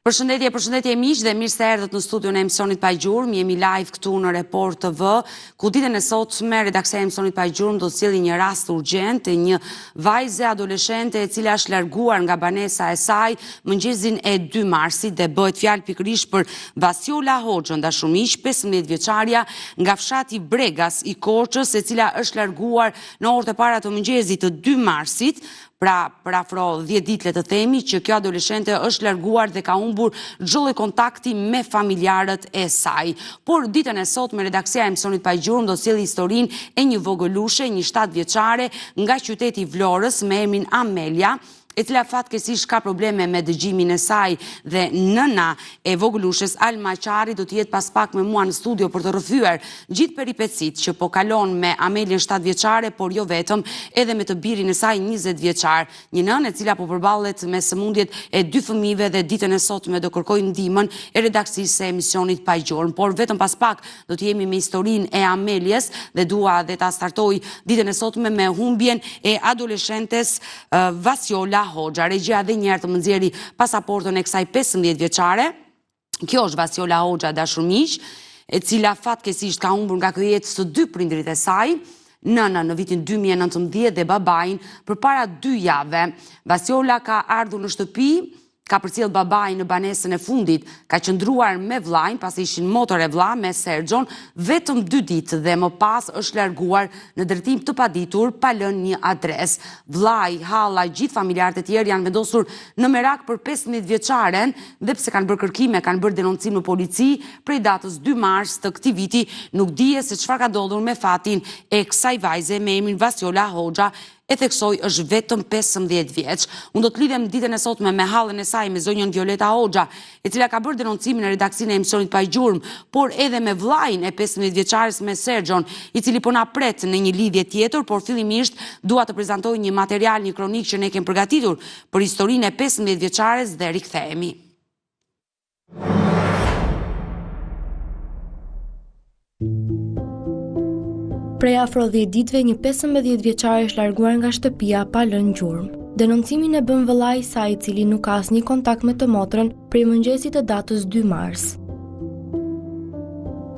Përshëndetje miq dhe mirë se erdhët në studion e emisionit Pa Gjurmë. Jemi live këtu në Report TV, ku ditën e sotme redaksia e emisionit Pa Gjurmë do të sjellë një rast urgjent të një vajze adoleshente e cila është larguar nga banesa e saj mëngjesin e 2 marsit dhe bëhet fjalë pikërisht për Vasiola Hoxhën, dashur miq, 15 vjeçaria nga fshati Bregas i Korçës, e cila është larguar në orët e para të mëngjesit të 2 marsit. Pra, për afro 10 ditë le të themi që kjo adoleshente është larguar dhe ka humbur çdo lloj kontakti me familjarët e saj. Por ditën e sotme redaksia e emisionit Pa Gjurmë do sjellë historinë e një vogëlushe, një 7 vjeçare nga qyteti i Vlorës me emrin Amelia, e cila fatkeqësisht ka probleme me dëgjimin e saj, dhe nëna e vogëlushes Alma Qari do të jetë pas pak me mua në studio për të rrëfyer gjithë peripecitë që po kalon me Amelien 7 vjeçare, por jo vetëm, edhe me të birin e saj 20 vjeçar, një nënë e cila po përballet me sëmundjet e 2 fëmijëve dhe ditën e sotme do kërkojë ndihmën e redaksisë së emisionit Pa Gjurmë. Por vetëm pas pak do të jemi me historinë e Amelies dhe dua dhe ta startoj ditën e sotme me humbjen e adoleshentes Vasiola Hoxha. Regjia dhe njerë të më nxjerri pasaportën e kësaj 15 vjeçare. Kjo është Vasiola Hoxha, dashur miq, e cila fatkeqësisht ka humbur nga kjo jetë së 2 prindrit e saj, nëna në vitin 2019 dhe babain përpara 2 javë. Vasiola ka ardhur në shtëpi, ka përcjell babai në banesën e fundit, ka qëndruar me vllajin, pasi ishin motor e vlla me Sergjon, vetëm 2 ditë dhe më pas është larguar në drejtim të paditur, pa lënë një adresë. Vllai, halla, gjithë familjarët e tjerë janë vendosur në merak për 15 vjeçaren, dhe pse kanë bërë kërkime, kanë bërë denoncim në polici, prej datës 2 mars të këtij viti nuk dihet se çfarë ka ndodhur me fatin e kësaj vajze me emrin Vasiola Hoxha, e theksoj është vetëm 15 vjeç. Unë do të lidhem ditën e sotme me hallën e saj me zonjën Violeta Hoxha, e cila ka bërë denoncimin në redaksinë e emisionit Pa Gjurmë, por edhe me vllajin e 15 vjeçares me Sergjon, i cili po na pret në një lidhje tjetër, por fillimisht dua të prezantoj një material, një kronik që ne kemi përgatitur për historinë e 15 vjeçares dhe rikthehemi. Prej afro 10 ditëve, një 15 vjeçare është larguar nga shtëpia pa lënë gjurmë. Denoncimin e bën vëllai i saj, i cili nuk ka asnjë kontakt me të motrën prej mëngjesit të datës 2 mars.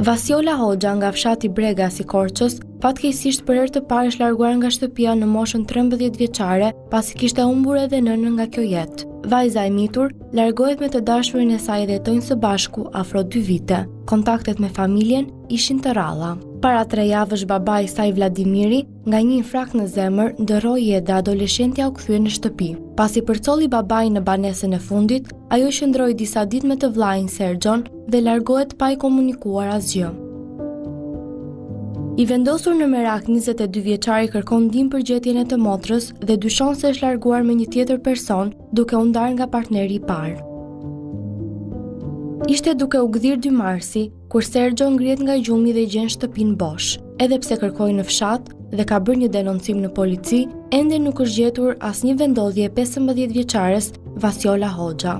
Vasiola Hoxha nga fshati Bregas i Korçës, fatkeqësisht për herë të parë është larguar nga shtëpia në moshën 13 vjeçare, pasi kishte humbur edhe nënën nga kjo jetë. Vajza e mitur largohet me të dashurin e saj dhe jetojnë së bashku afro 2 vite. Kontaktet me familjen ishin të rralla. Para 3 javësh babai i saj Vladimiri, nga një infrakt në zemër, ndërroi jetë dhe adoleshentja u kthye në shtëpi. Pasi përcolli babai në banesën e fundit, ajo qëndroi disa ditë me të vllajin Sergjon dhe largohet pa i komunikuar asgjë. I vendosur në merak, 22 vjeçari kërkon ndihmë për gjetjen e të motrës dhe dyshon se është larguar me një tjetër person, duke u ndarë nga partneri i parë. Ishte duke u gdhir 2 marsi, kur Sergjo ngrihet nga gjumi dhe gjen shtëpinë bosh. Edhe pse kërkoi në fshat dhe ka bërë një denoncim në polici, ende nuk është gjetur asnjë vendodhje 15 vjeçares Vasiola Hoxha.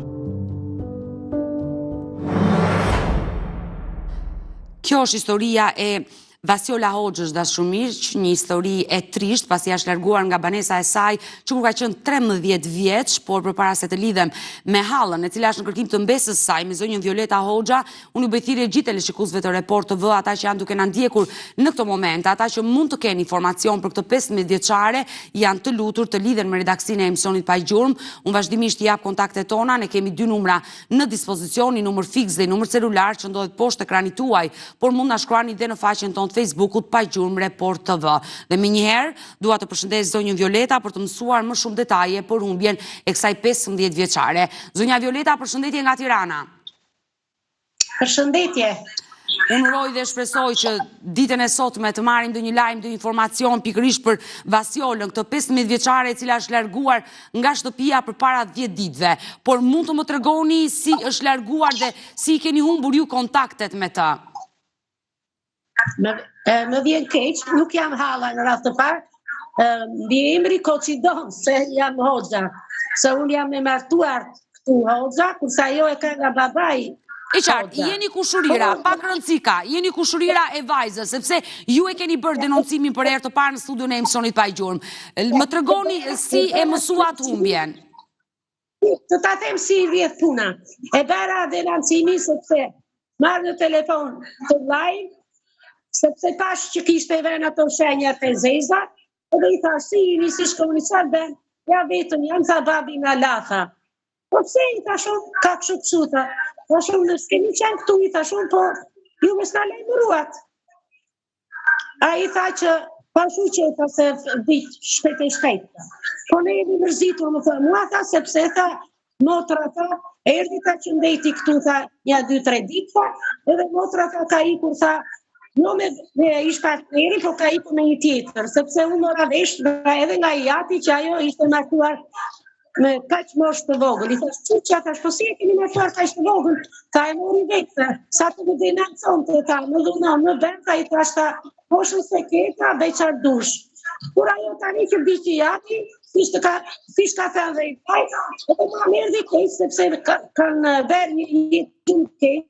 Kjo është historia e Vasiola Hoxhës, dashur miq, një histori e trisht, pasi është larguar nga banesa e saj, që kur ka qenë 13 vjeç, por përpara se të lidhem me hallën, e cila është në kërkim të mbesës saj, me zonjën Violeta Hoxha, unë ju bëj thirrje gjithë teleshikuesve të Report TV, ata që janë duke na ndjekur në këtë moment, ata që mund të kenë informacion për këtë 15 vjeçare, janë të lutur të lidhen me redaksinë e emisionit Pa Gjurmë. Unë vazhdimisht i jap kontaktet tona, ne kemi 2 numra në dispozicion, një numër fiks dhe një numër celular që ndodhet poshtë ekranit tuaj, por mund na shkruani dhe në faqen tonë Facebookut Pa Gjurmë Report TV. Dhe më njëherë dua të përshëndes zonjën Violeta për të mësuar më shumë detaje për humbjen e kësaj 15 vjeçare. Zonja Violeta, përshëndetje nga Tirana. Përshëndetje. Unë uroj dhe shpresoj që ditën e sotme të marrim ndonjë lajm, ndonjë informacion pikërisht për Vasiolën, këtë 15 vjeçare e cila është larguar nga shtëpia përpara 10 ditëve. Por mund të më tregoni si është larguar dhe si keni humbur ju kontaktet me të? Më vjen keq, nuk jam halla në rast të parë, mbi emri Koçidon, se jam Hoxha, se unë jam e martuar këtu Hoxha, kurse ajo e ka nga babai. E qartë, jeni kushurira, pak rëndësi ka, jeni kushurira e vajzës, sepse ju e keni bërë denoncimin për herë të parë në studion e emisionit Pa Gjurmë. Më tregoni si e mësuat humbjen. të ta them si i vjet puna. E bëra delancimi sepse marrë në telefon të live, sepse pash që kishte vënë ato shenjat e zeza, edhe i thash si jeni, si shkoni, çfarë bën? Ja vetëm jam sa babi nga latha. Po pse i thashun ka kështu këshuta? Thashun në s'kemi qenë këtu, i thashun po ju mos na lajmëruat. Ai tha që pashu qeta se vit shpejt. Po ne jemi mërzitur, më tha, mua tha sepse tha motra tha, erdhi ta që ndeti këtu tha ja 2-3 ditë tha, edhe motra tha ka ikur tha, jo me ish partneri, po ka ikur me një tjetër, sepse unë mora vesh edhe nga i ati që ajo ishte martuar me kaq mosh të vogël. I thash, çuçi, thash, po si e keni martuar kaq të vogël? Tha e mori vetë, sa të më denonconte ta, më dhunon, më bën, tha i thash ta, poshën se keta, beqar dush. Kur ajo tani që biqi jati, siç ka thënë dhe i fajt, edhe ma merdi kejt, sepse kanë verë një shumë kejt,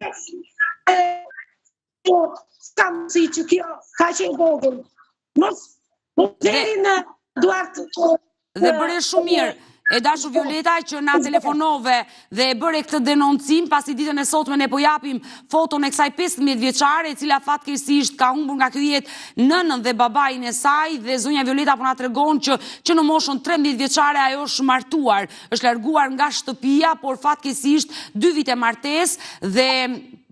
s'kam si që kjo ka që e vogël. Mos deri në Duart. Dhe bëre shumë mirë. E dashur Violeta që na telefonove dhe e bëre këtë denoncim, pasi ditën e sotme ne po japim foton e kësaj 15 vjeçare, e cila fatkeqësisht ka humbur nga ky jetë nënën dhe babain e saj, dhe zonja Violeta po na tregon që në moshën 13 vjeçare ajo është martuar, është larguar nga shtëpia, por fatkeqësisht 2 vite martesë dhe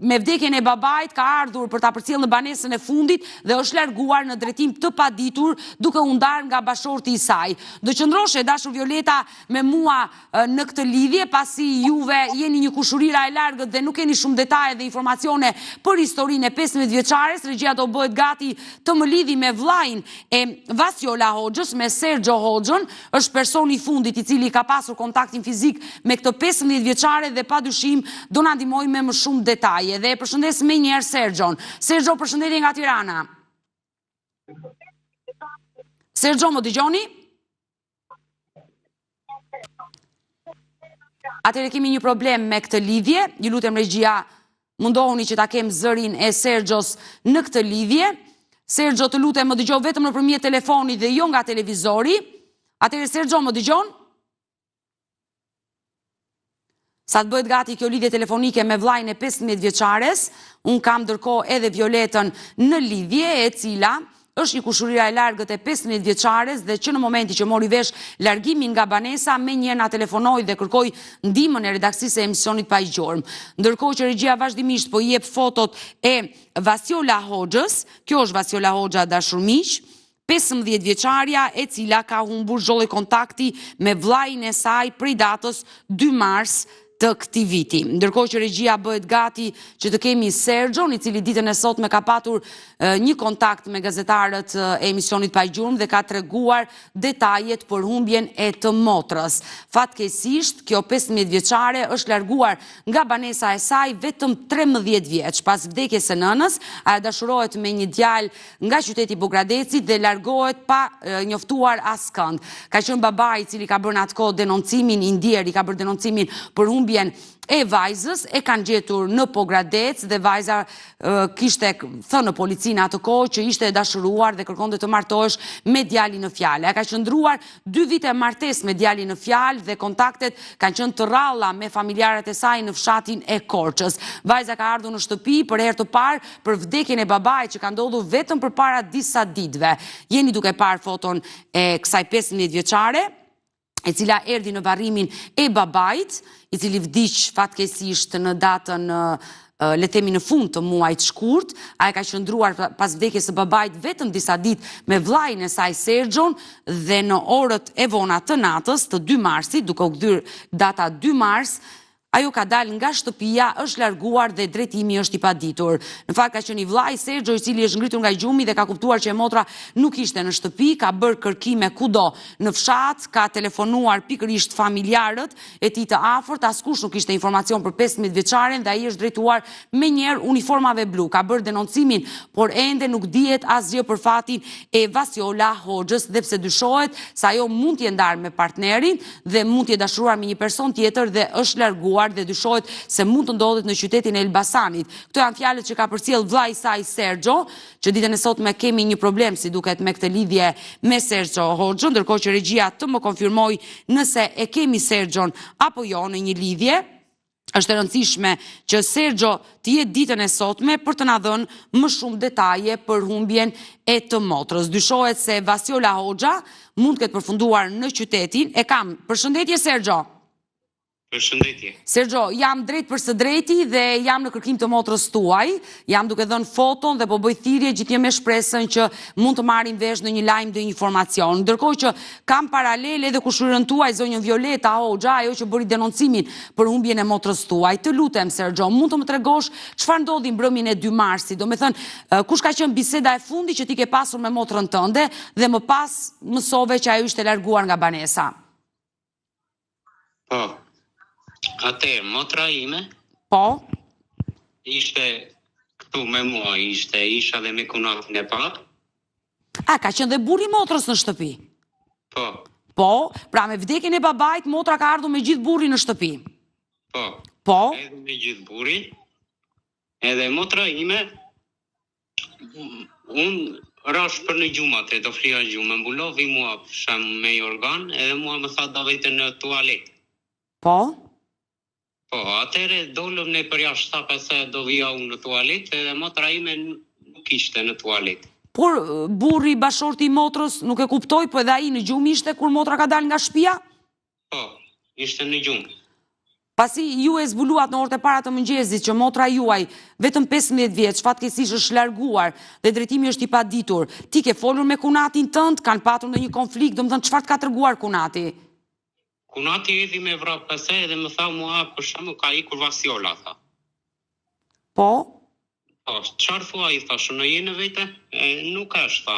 me vdekjen e babait ka ardhur për ta përcjellë në banesën e fundit dhe është larguar në drejtim të paditur, duke u ndarë nga bashorti i saj. Do qëndrosh e dashur Violeta me mua në këtë lidhje, pasi juve jeni një kushurira e largët dhe nuk keni shumë detaje dhe informacione për historinë e 15 vjeçares. Regjia do bëhet gati të më lidhi me vllajin e Vasiola Hoxhës, me Sergjo Hoxhën, është personi i fundit i cili ka pasur kontaktin fizik me këtë 15 vjeçare dhe padyshim do na ndihmojë me më shumë detaje. Dhe e përshëndes me njerë Sergjon. Sergjo, përshëndetje nga Tirana. Sergjo, më dëgjoni? Atëherë kemi një problem me këtë lidhje. Ju lutem regjia, mundohuni që ta kem zërin e Sergjos në këtë lidhje. Sergjo, të lutem, më dëgjoj vetëm nëpërmjet telefonit dhe jo nga televizori. Atëherë Sergjo, më dëgjon? Sa të bëhet gati kjo lidhje telefonike me vllajin e 15 vjeçares, unë kam ndërkohë edhe Violetën në lidhje, e cila është një kushurira e largët e 15 vjeçares dhe që në momenti që mori vesh largimin nga banesa, menjëherë na telefonoi dhe kërkoi ndihmën e redaksisë e emisionit Pa i Gjorm. Ndërkohë që regjia vazhdimisht po jep fotot e Vasiola Hoxhës, kjo është Vasiola Hoxha, dashur miq, 15 vjeçaria e cila ka humbur çdo lloj kontakti me vllajin e saj prej datës 2 mars të këtij viti. Ndërkohë që regjia bëhet gati që të kemi Sergjon, i cili ditën e sotme ka patur një kontakt me gazetarët e emisionit Pa i Gjurm dhe ka treguar detajet për humbjen e të motrës. Fatkeqësisht, kjo 15 vjeçare është larguar nga banesa e saj vetëm 13 vjeç. Pas vdekjes së nënës, ajo dashurohet me një djalë nga qyteti Bogradeci dhe largohet pa njoftuar askënd. Ka qenë babai i cili ka bërë atë kohë denoncimin i ndjer, i ka bërë denoncimin për humbjen e vajzës, e kanë gjetur në Pogradec dhe vajza kishte thënë në policinë atë kohë që ishte e dashuruar dhe kërkonte të martohesh me djalin në fjalë. Ai ka qëndruar 2 vite martesë me djalin në fjalë dhe kontaktet kanë qenë të rralla me familjarët e saj në fshatin e Korçës. Vajza ka ardhur në shtëpi për herë të parë për vdekjen e babait që ka ndodhur vetëm përpara disa ditëve. Jeni duke parë foton e kësaj 15 vjeçare, e cila erdhi në varrimin e babait, i cili vdiq fatkeqësisht në datën le themi në fund të muajit shkurt. Ai ka qëndruar pas vdekjes së babait vetëm disa ditë me vllajin e saj Sergjon dhe në orët e vona të natës të 2 marsit, duke u kthyer data 2 mars, ajo ka dalë nga shtëpia, është larguar dhe drejtimi është i paditur. Në fakt ka qenë i vllai Sergjo, i cili është ngritur nga gjumi dhe ka kuptuar që e motra nuk ishte në shtëpi, ka bërë kërkime kudo në fshat, ka telefonuar pikërisht familjarët e tij të afërt, askush nuk kishte informacion për 15 vjeçaren dhe ai është drejtuar menjëherë uniformave blu. Ka bërë denoncimin, por ende nuk dihet asgjë për fatin e Vasiola Hoxhës, dhe pse dyshohet se ajo mund të jetë ndarë me partnerin dhe mund të jetë dashuruar me një person tjetër dhe është larguar përfunduar dhe dyshohet se mund të ndodhet në qytetin e Elbasanit. Këto janë fjalët që ka përcjell vllai i saj Sergjo, që ditën e sotme kemi një problem si duket me këtë lidhje me Sergjo Hoxhën, ndërkohë që regjia të më konfirmoj nëse e kemi Sergjon apo jo në një lidhje. Është e rëndësishme që Sergjo të jetë ditën e sotme për të na dhënë më shumë detaje për humbjen e të motrës. Dyshohet se Vasiola Hoxha mund të ketë përfunduar në qytetin. E kam. Përshëndetje Sergjo. Përshëndetje. Sergjo, jam drejt për së drejti dhe jam në kërkim të motrës tuaj. Jam duke dhënë foton dhe po bëj thirrje gjithnjë me shpresën që mund të marrim vesh në një lajm dhe një informacion. Ndërkohë që kam paralele edhe kushërën tuaj zonjën Violeta Hoxha, ajo që bëri denoncimin për humbjen e motrës tuaj. Të lutem Sergjo, mund të më tregosh çfarë ndodhi mbrëmjen e 2 marsit? Domethënë, kush ka qenë biseda e fundit që ti ke pasur me motrën tënde dhe më pas mësove që ajo ishte larguar nga banesa? Po. Atëherë, motra ime Po. ishte këtu me mua, isha dhe me kunatin e parë. A, ka qenë dhe burri motrës në shtëpi? Po, Po, pra me vdekjen e babait, motra ka ardhur me gjithë burrin në shtëpi. po. Po, Edhe me gjithë buri. Edhe motra ime, unë rash për në gjumat, do flia gjumë, mbulovi mua shem me organ, edhe mua më tha da vete në tualet. po, Po, atëre dolëm ne për jashtë thape se do vija unë në tualet, edhe motra ime nuk ishte në tualet. por burri bashorti i motrës nuk e kuptoi, po edhe ai në gjumë ishte kur motra ka dalë nga shtëpia? Po, ishte në gjumë. Pasi ju e zbuluat në orët e para të mëngjesit që motra juaj vetëm 15 vjeç fatkeqësisht është larguar dhe drejtimi është i paditur. Ti ke folur me kunatin tënd, kanë patur ndonjë konflikt, domethënë çfarë ka treguar kunati? Kunati edhi me vrap pëse edhe më tha mua për shembull ka ikur Vasiola, tha. Po, Po, çfarë thua i thash, në jene vete? Nuk është, tha.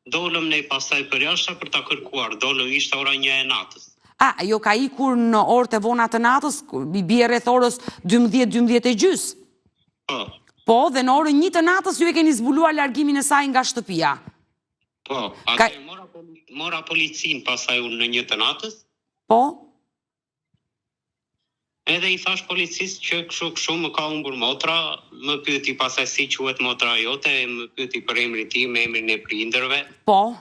Dolëm ne pastaj për jashtë për ta kërkuar, dolëm ishte ora 1 e natës. a, jo ka ikur në orët e vona të natës, i bie rreth orës 12:30. Po, Po, dhe në orën 1 të natës ju e keni zbuluar largimin e saj nga shtëpia. po. Atë mora policin pastaj unë në 1 të natës. Po, Edhe i thash policisë që kështu më ka humbur motra, më pyeti pastaj si quhet motra jote, më pyeti për emrin tim, me emrin e prindërve. po.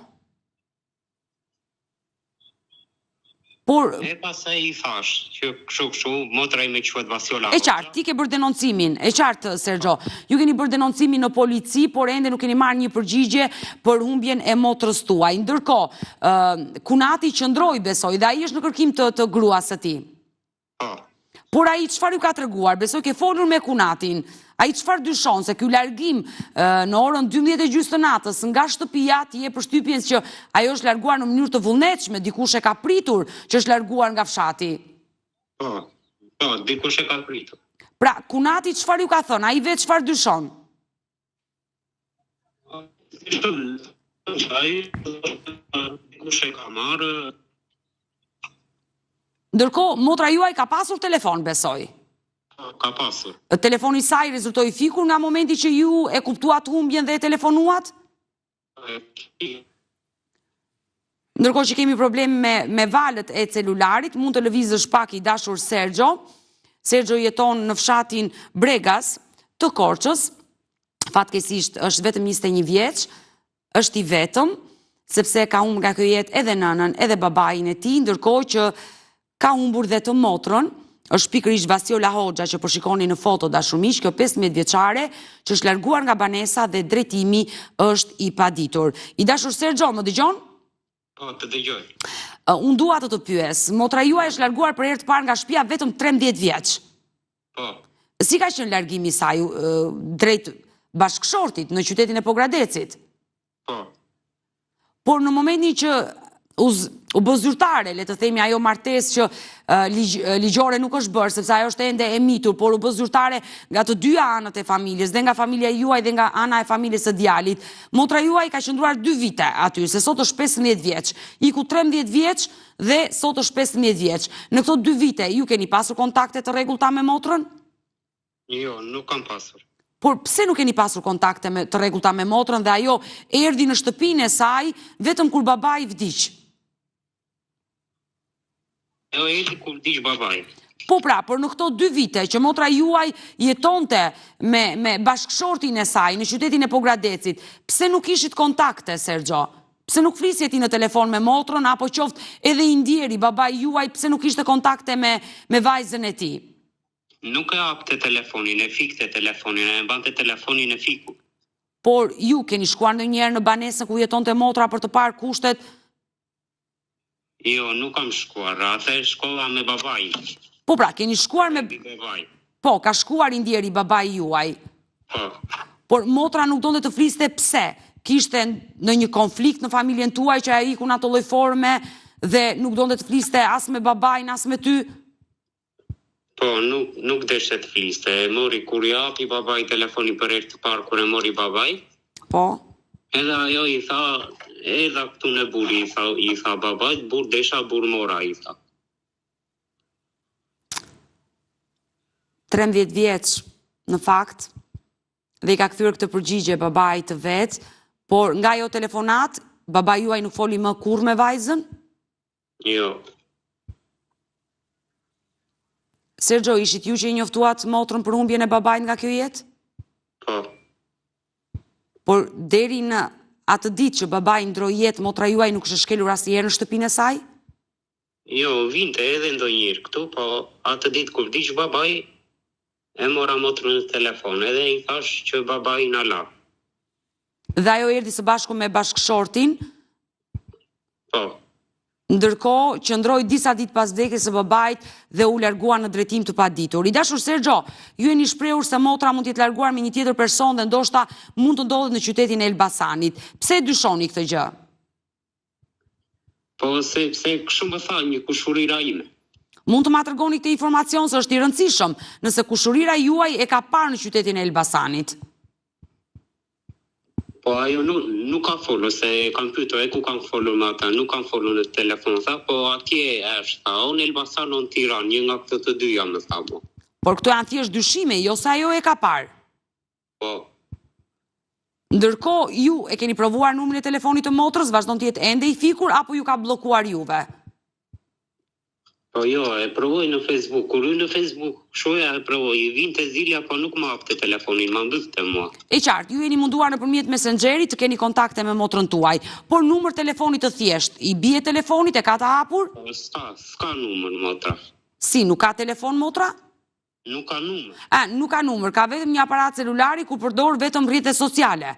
Por, E pastaj i thash që kështu motra ime quhet Vasiola. e qartë, ti ke bërë denoncimin, e qartë, Sergjo. Ju keni bërë denoncimin në polici, por ende nuk keni marrë një përgjigje për humbjen e motrës tuaj. Ndërkohë, kunati qëndroi besoj dhe ai është në kërkim të gruas së tij. Po. Por ai çfarë ju ka treguar? Besoj ke folur me kunatin. Ai çfarë dyshon se ky largim në orën 12:30 të natës nga shtëpia ti e përshtypjen që ajo është larguar në mënyrë të vullnetshme, dikush e ka pritur që është larguar nga fshati. Po, dikush e ka pritur. Pra, kunati çfarë ju ka thënë? Ai vetë çfarë dyshon? Dikush e ka marrë. Ndërkohë, motra juaj ka pasur telefon, besoj. Ka pasur. Telefoni i saj rezultoi fikur nga momenti që ju e kuptuat humbjen dhe e telefonuat? Ndërkohë që kemi problem me valët e celularit, mund të lëvizësh pak i dashur Sergjo. Sergjo jeton në fshatin Bregas të Korçës. Fatkeqësisht është vetëm 21 vjeç, është i vetëm, sepse ka humbur nga kjo jetë edhe nënën, edhe babain e tij, ndërkohë që ka humbur dhe të motrën. Është pikërisht Vasiola Hoxha që po shikoni në foto dashur miq, kjo 15 vjeçare që është larguar nga banesa dhe drejtimi është i paditur. I dashur Sergjo, më dëgjon? Po, të dëgjoj. Unë dua të pyes, motra juaj është larguar për herë të parë nga shtëpia vetëm 13 vjeç. Po. Si ka qenë largimi i saj drejt bashkëshortit në qytetin e Pogradecit? Po. Por në momentin që u bë zyrtare, le të themi ajo martesë që ligjore nuk është bërë, sepse ajo është ende e mitur, por u bë zyrtare nga të dyja anët e familjes, dhe nga familja juaj dhe nga ana e familjes së djalit. Motra juaj ka qëndruar 2 vite aty, se sot është 15 vjeç. Iku 13 vjeç dhe sot është 15 vjeç. Në këto 2 vite ju keni pasur kontakte të rregullta me motrën? Jo, nuk kam pasur. Por pse nuk keni pasur kontakte të rregullta me motrën dhe ajo erdhi në shtëpinë e saj vetëm kur babai vdiq? Jo, erdhi kur vdiq babai. Po pra, për në këto 2 vite që motra juaj jetonte me bashkëshortin e saj në qytetin e Pogradecit, pse nuk ishit kontakte, Sergjo? Pse nuk flisje ti në telefon me motrën, apo qoftë edhe i ndjeri, babai juaj, pse nuk ishte kontakte me vajzën e ti? Nuk e hapte telefonin, e fikte telefonin, e mbante telefonin e fiku. Por ju keni shkuar ndonjëherë në banesën ku jetonte motra për të parë kushtet? Jo, nuk kam shkuar, atë shkova me babai. Po pra, keni shkuar me... Babai. Po, ka shkuar i ndjeri babai juaj. Po. Por motra nuk donte të fliste pse? Kishte në një konflikt në familjen tuaj që ai ikun ato lloj forme dhe nuk donte të fliste as me babain as me ty? Po, nuk deshte të fliste. E mori kur i hapi babai telefonin për herë të parë kur e mori babai. Po. Edhe ajo i tha, edha këtu në buri, i tha babait, bur desha, bur mora, i tha. 13 vjeç, në fakt, dhe i ka kthyer këtë përgjigje babait të vet, por nga ajo telefonat, babai juaj nuk foli më kurrë me vajzën? Jo. Sergjo, ishit ju që i njoftuat motrën për humbjen e babait nga kjo jetë? Po. Por deri në atë ditë që babai ndroi jetë, motra juaj nuk është shkelur asnjëherë në shtëpinë e saj? Jo, vinte edhe ndonjëherë këtu, po atë ditë kur vdiq babai, e mora motrën në telefon, edhe i thash që babai na la. Dhe ajo erdhi së bashku me bashkëshortin, Po. ndërkohë qëndroi disa ditë pas vdekjes së babait dhe u largua në drejtim të paditur. I dashur Sergjo, ju jeni shprehur se motra mund të jetë larguar me një tjetër person dhe ndoshta mund të ndodhet në qytetin e Elbasanit. Pse dyshoni këtë gjë? Po, sepse kështu më tha një kushurira ime. Mund të ma tregoni këtë informacion se është i rëndësishëm, nëse kushurira juaj e ka parë në qytetin e Elbasanit. Po ajo nuk ka folur, se kam pyetur e ku kam folur me ata, nuk kam folur në telefon, tha, po atje është, tha, o në Elbasan, o në Tiranë, një nga këtë të dyja më tha mo. Por këto janë thjesht dyshime, jo se ajo e ka parë. Po. Ndërkohë ju e keni provuar numrin e telefonit të motrës, vazhdon të jetë ende i fikur apo ju ka bllokuar juve? Po jo, e provoj në Facebook, kur në Facebook, shoja e provoj, i vinte zilja, po nuk më hapte telefonin, më mbykte mua. E qartë, ju jeni munduar nëpërmjet Messengerit të keni kontakte me motrën tuaj, por numër telefonit të thjesht, i bie telefonit, e ka të hapur? Po s'ka numër, motra. Si, nuk ka telefon motra? Nuk ka numër. Nuk ka numër, ka vetëm një aparat celulari ku përdor vetëm rrjetet sociale.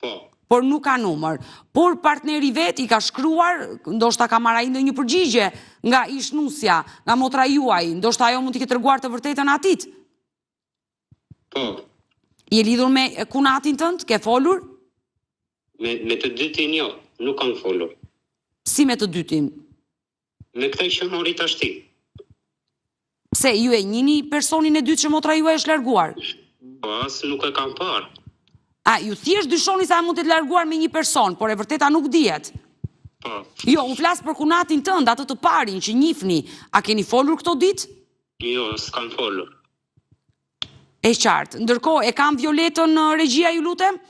Po. Por nuk ka numër. Por partneri vet i ka shkruar, ndoshta ka marrë ai ndonjë përgjigje nga ishnusja, nga motra juaj, ndoshta ajo mund t'i ketë treguar të vërtetën atit. Po. Je lidhur me kunatin tënd? Ke folur? Me të dytin jo, nuk kam folur. Si me të dytin? Me këtë që mori tashti. Pse ju e njihni personin e dytë që motra juaj është larguar? Po as nuk e kam parë. Ju thjesht dyshoni se ai mund të të larguar me një person, por e vërteta nuk dihet. Po. Jo, unë flas për kunatin tënd, atë të parin që njihni. A keni folur këto ditë? Jo, s'kam folur. E qartë. Ndërkohë e kam Violetën në regjia, ju lutem?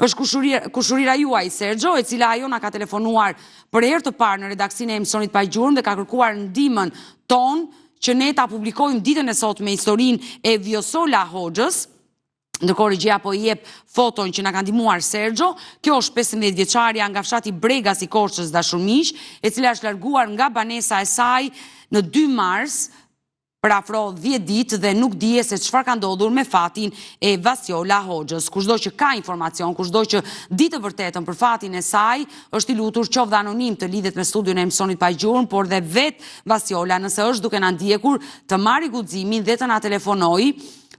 Është kushurira juaj, Sergjo, e cila ajo na ka telefonuar për herë të parë në redaksinë e emisionit Pa Gjurmë dhe ka kërkuar ndihmën tonë që ne ta publikojmë ditën e sotme historinë e Vjosola Hoxhës. Ndërkohë regjia po i jep foton që na ka ndihmuar Sergjo. Kjo është 15 vjeçaria nga fshati Bregas i Korçës, dashur miq, e cila është larguar nga banesa e saj në 2 mars për afro 10 ditë dhe nuk dije se çfarë ka ndodhur me fatin e Vjosola Hoxhës. Kushdo që ka informacion, kushdo që di të vërtetën për fatin e saj, është i lutur qoftë anonim të lidhet me studion e emisionit Pa Gjurmë, por dhe vet Vjosola, nëse është duke na ndjekur, të marrë guximin dhe të na telefonojë,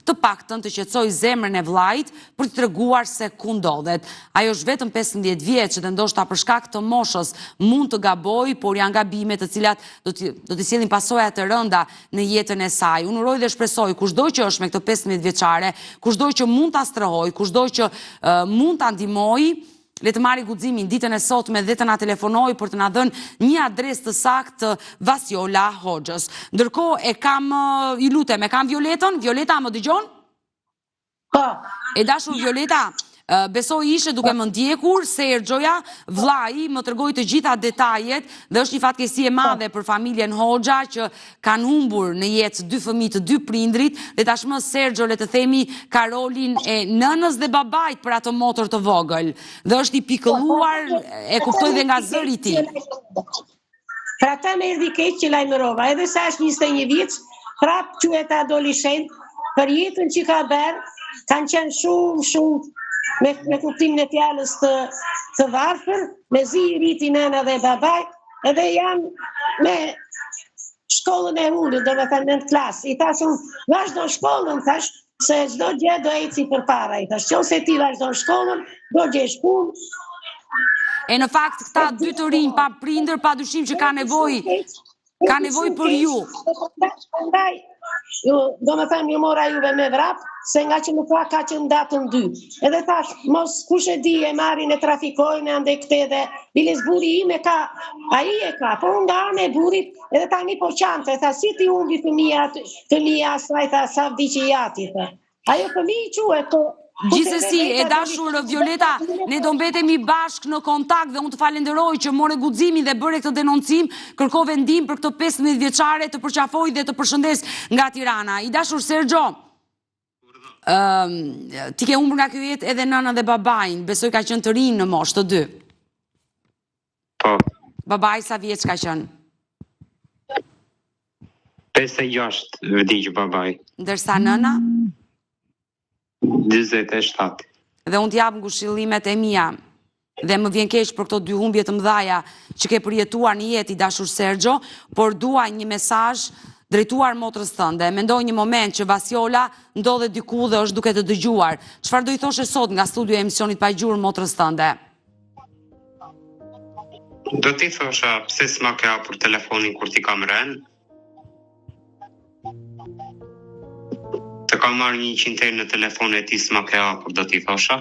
të paktën të qetësoj zemrën e vllajt për të treguar se ku ndodhet. Ajo është vetëm 15 vjeç dhe ndoshta për shkak të moshës mund të gabojë, por janë gabime të cilat do të sjellin pasoja të rënda në jetën e saj. Unë uroj dhe shpresoj kushdo që është me këtë 15 vjeçare, kushdo që mund ta strehoj, kushdo që mund ta ndihmoj, le të marrë guximin ditën e sotme dhe të na telefonoj për të na dhënë një adresë të saktë të Vjosola Hoxhës. Ndërkohë e kam, ju lutem, e kam Violetën. Violeta, më dëgjon? Po. E dashur Violeta, Besoj ishe duke më ndjekur, Sergjoja, vllai më tregoi të gjitha detajet dhe është një fatkeqësi e madhe për familjen Hoxha që kanë humbur në jetë 2 fëmijë të 2 prindrit dhe tashmë Sergjo le të themi ka rolin e nënës dhe babait për atë motër të vogël. Dhe është i pikëlluar, e kuptoj dhe nga zëri i tij. Pra ta më erdhi keq që lajmërova, edhe sa është 21 vjeç, prap quhet adoleshent, për jetën që ka bërë, kanë qenë shumë me kuptimin e fjalës të varfër, me zi i riti nëna dhe babai, edhe janë me shkollën e ulët, do me thënë në klasë. I thashun, vazhdo shkollën, thash, se çdo gjë do eci përpara. I thash, nëse ti vazhdo shkollën, do gjesh punë. E në fakt këta 2 të rinj pa prindër, padyshim që ka nevojë për ju. Do me thënë, ju mora juve me vrap, se nga që nuk ka që datën 2. Edhe thash, mos kush e di e marrin e trafikojnë, ande këte dhe biles buri ime ka, a i e ka, por nga anë e burit, edhe tani po qante, tha, si ti umbi fëmija asaj, tha, sa vdi që jati, tha. Ajo fëmijë quhet, po. Gjithsesi, e dashur Violeta, ne do mbetemi bashk në kontakt dhe unë të falenderoj që more guximin dhe bëre këtë denoncim, kërkove ndihmë për këtë 15 vjeçare të përqafoj dhe të përshëndes nga Tirana. I dashur Sergjo, ti ke humbur nga kjo jetë edhe nëna dhe babain, besoj ka qenë të rinë në moshë të 2. Po. Babai sa vjeç ka qenë? 56 vdiq babai. Ndërsa nëna? 27. Dhe unë t'jap ngushëllimet e mia dhe më vjen keq për këto 2 humbje të mëdha që ke përjetuar në jetë, i dashur Sergjo, por dua një mesazh drejtuar motrës tënde. Mendoj një moment që Vasiola ndodhet diku dhe është duke të dëgjuar. Çfarë do i thoshe sot nga studio e emisionit Pa Gjurmë motrës tënde? Do t'i thosha pse s'ma ke hapur telefonin kur ti kam rënë. Të kam marrë 100 herë në telefon e ti s'ma ke hapur, do t'i thosha.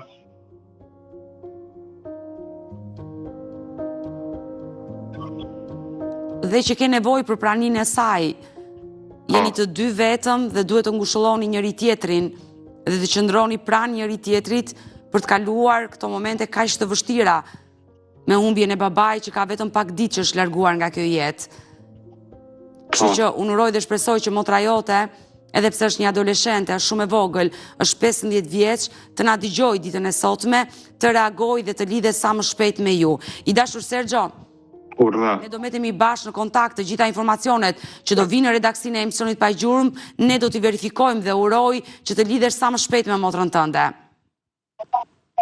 Dhe që ke nevojë për praninë e saj. Jeni të 2 vetëm dhe duhet të ngushëlloni njëri tjetrin dhe të qëndroni pranë njëri tjetrit për të kaluar këto momente kaq të vështira me humbjen e babait që ka vetëm pak ditë që është larguar nga kjo jetë. Kështu që unë uroj dhe shpresoj që motra jote, edhe pse është një adoleshente, është shumë e vogël, është 15 vjeç, të na dëgjojë ditën e sotme, të reagojë dhe të lidhet sa më shpejt me ju. I dashur Sergjo, ne do metemi bashkë në kontakt, të gjitha informacionet që do vinë në redaksinë e emisionit Pa Gjurmë, ne do t'i verifikojmë dhe uroj që të lidhesh sa më shpejt me motrën tënde.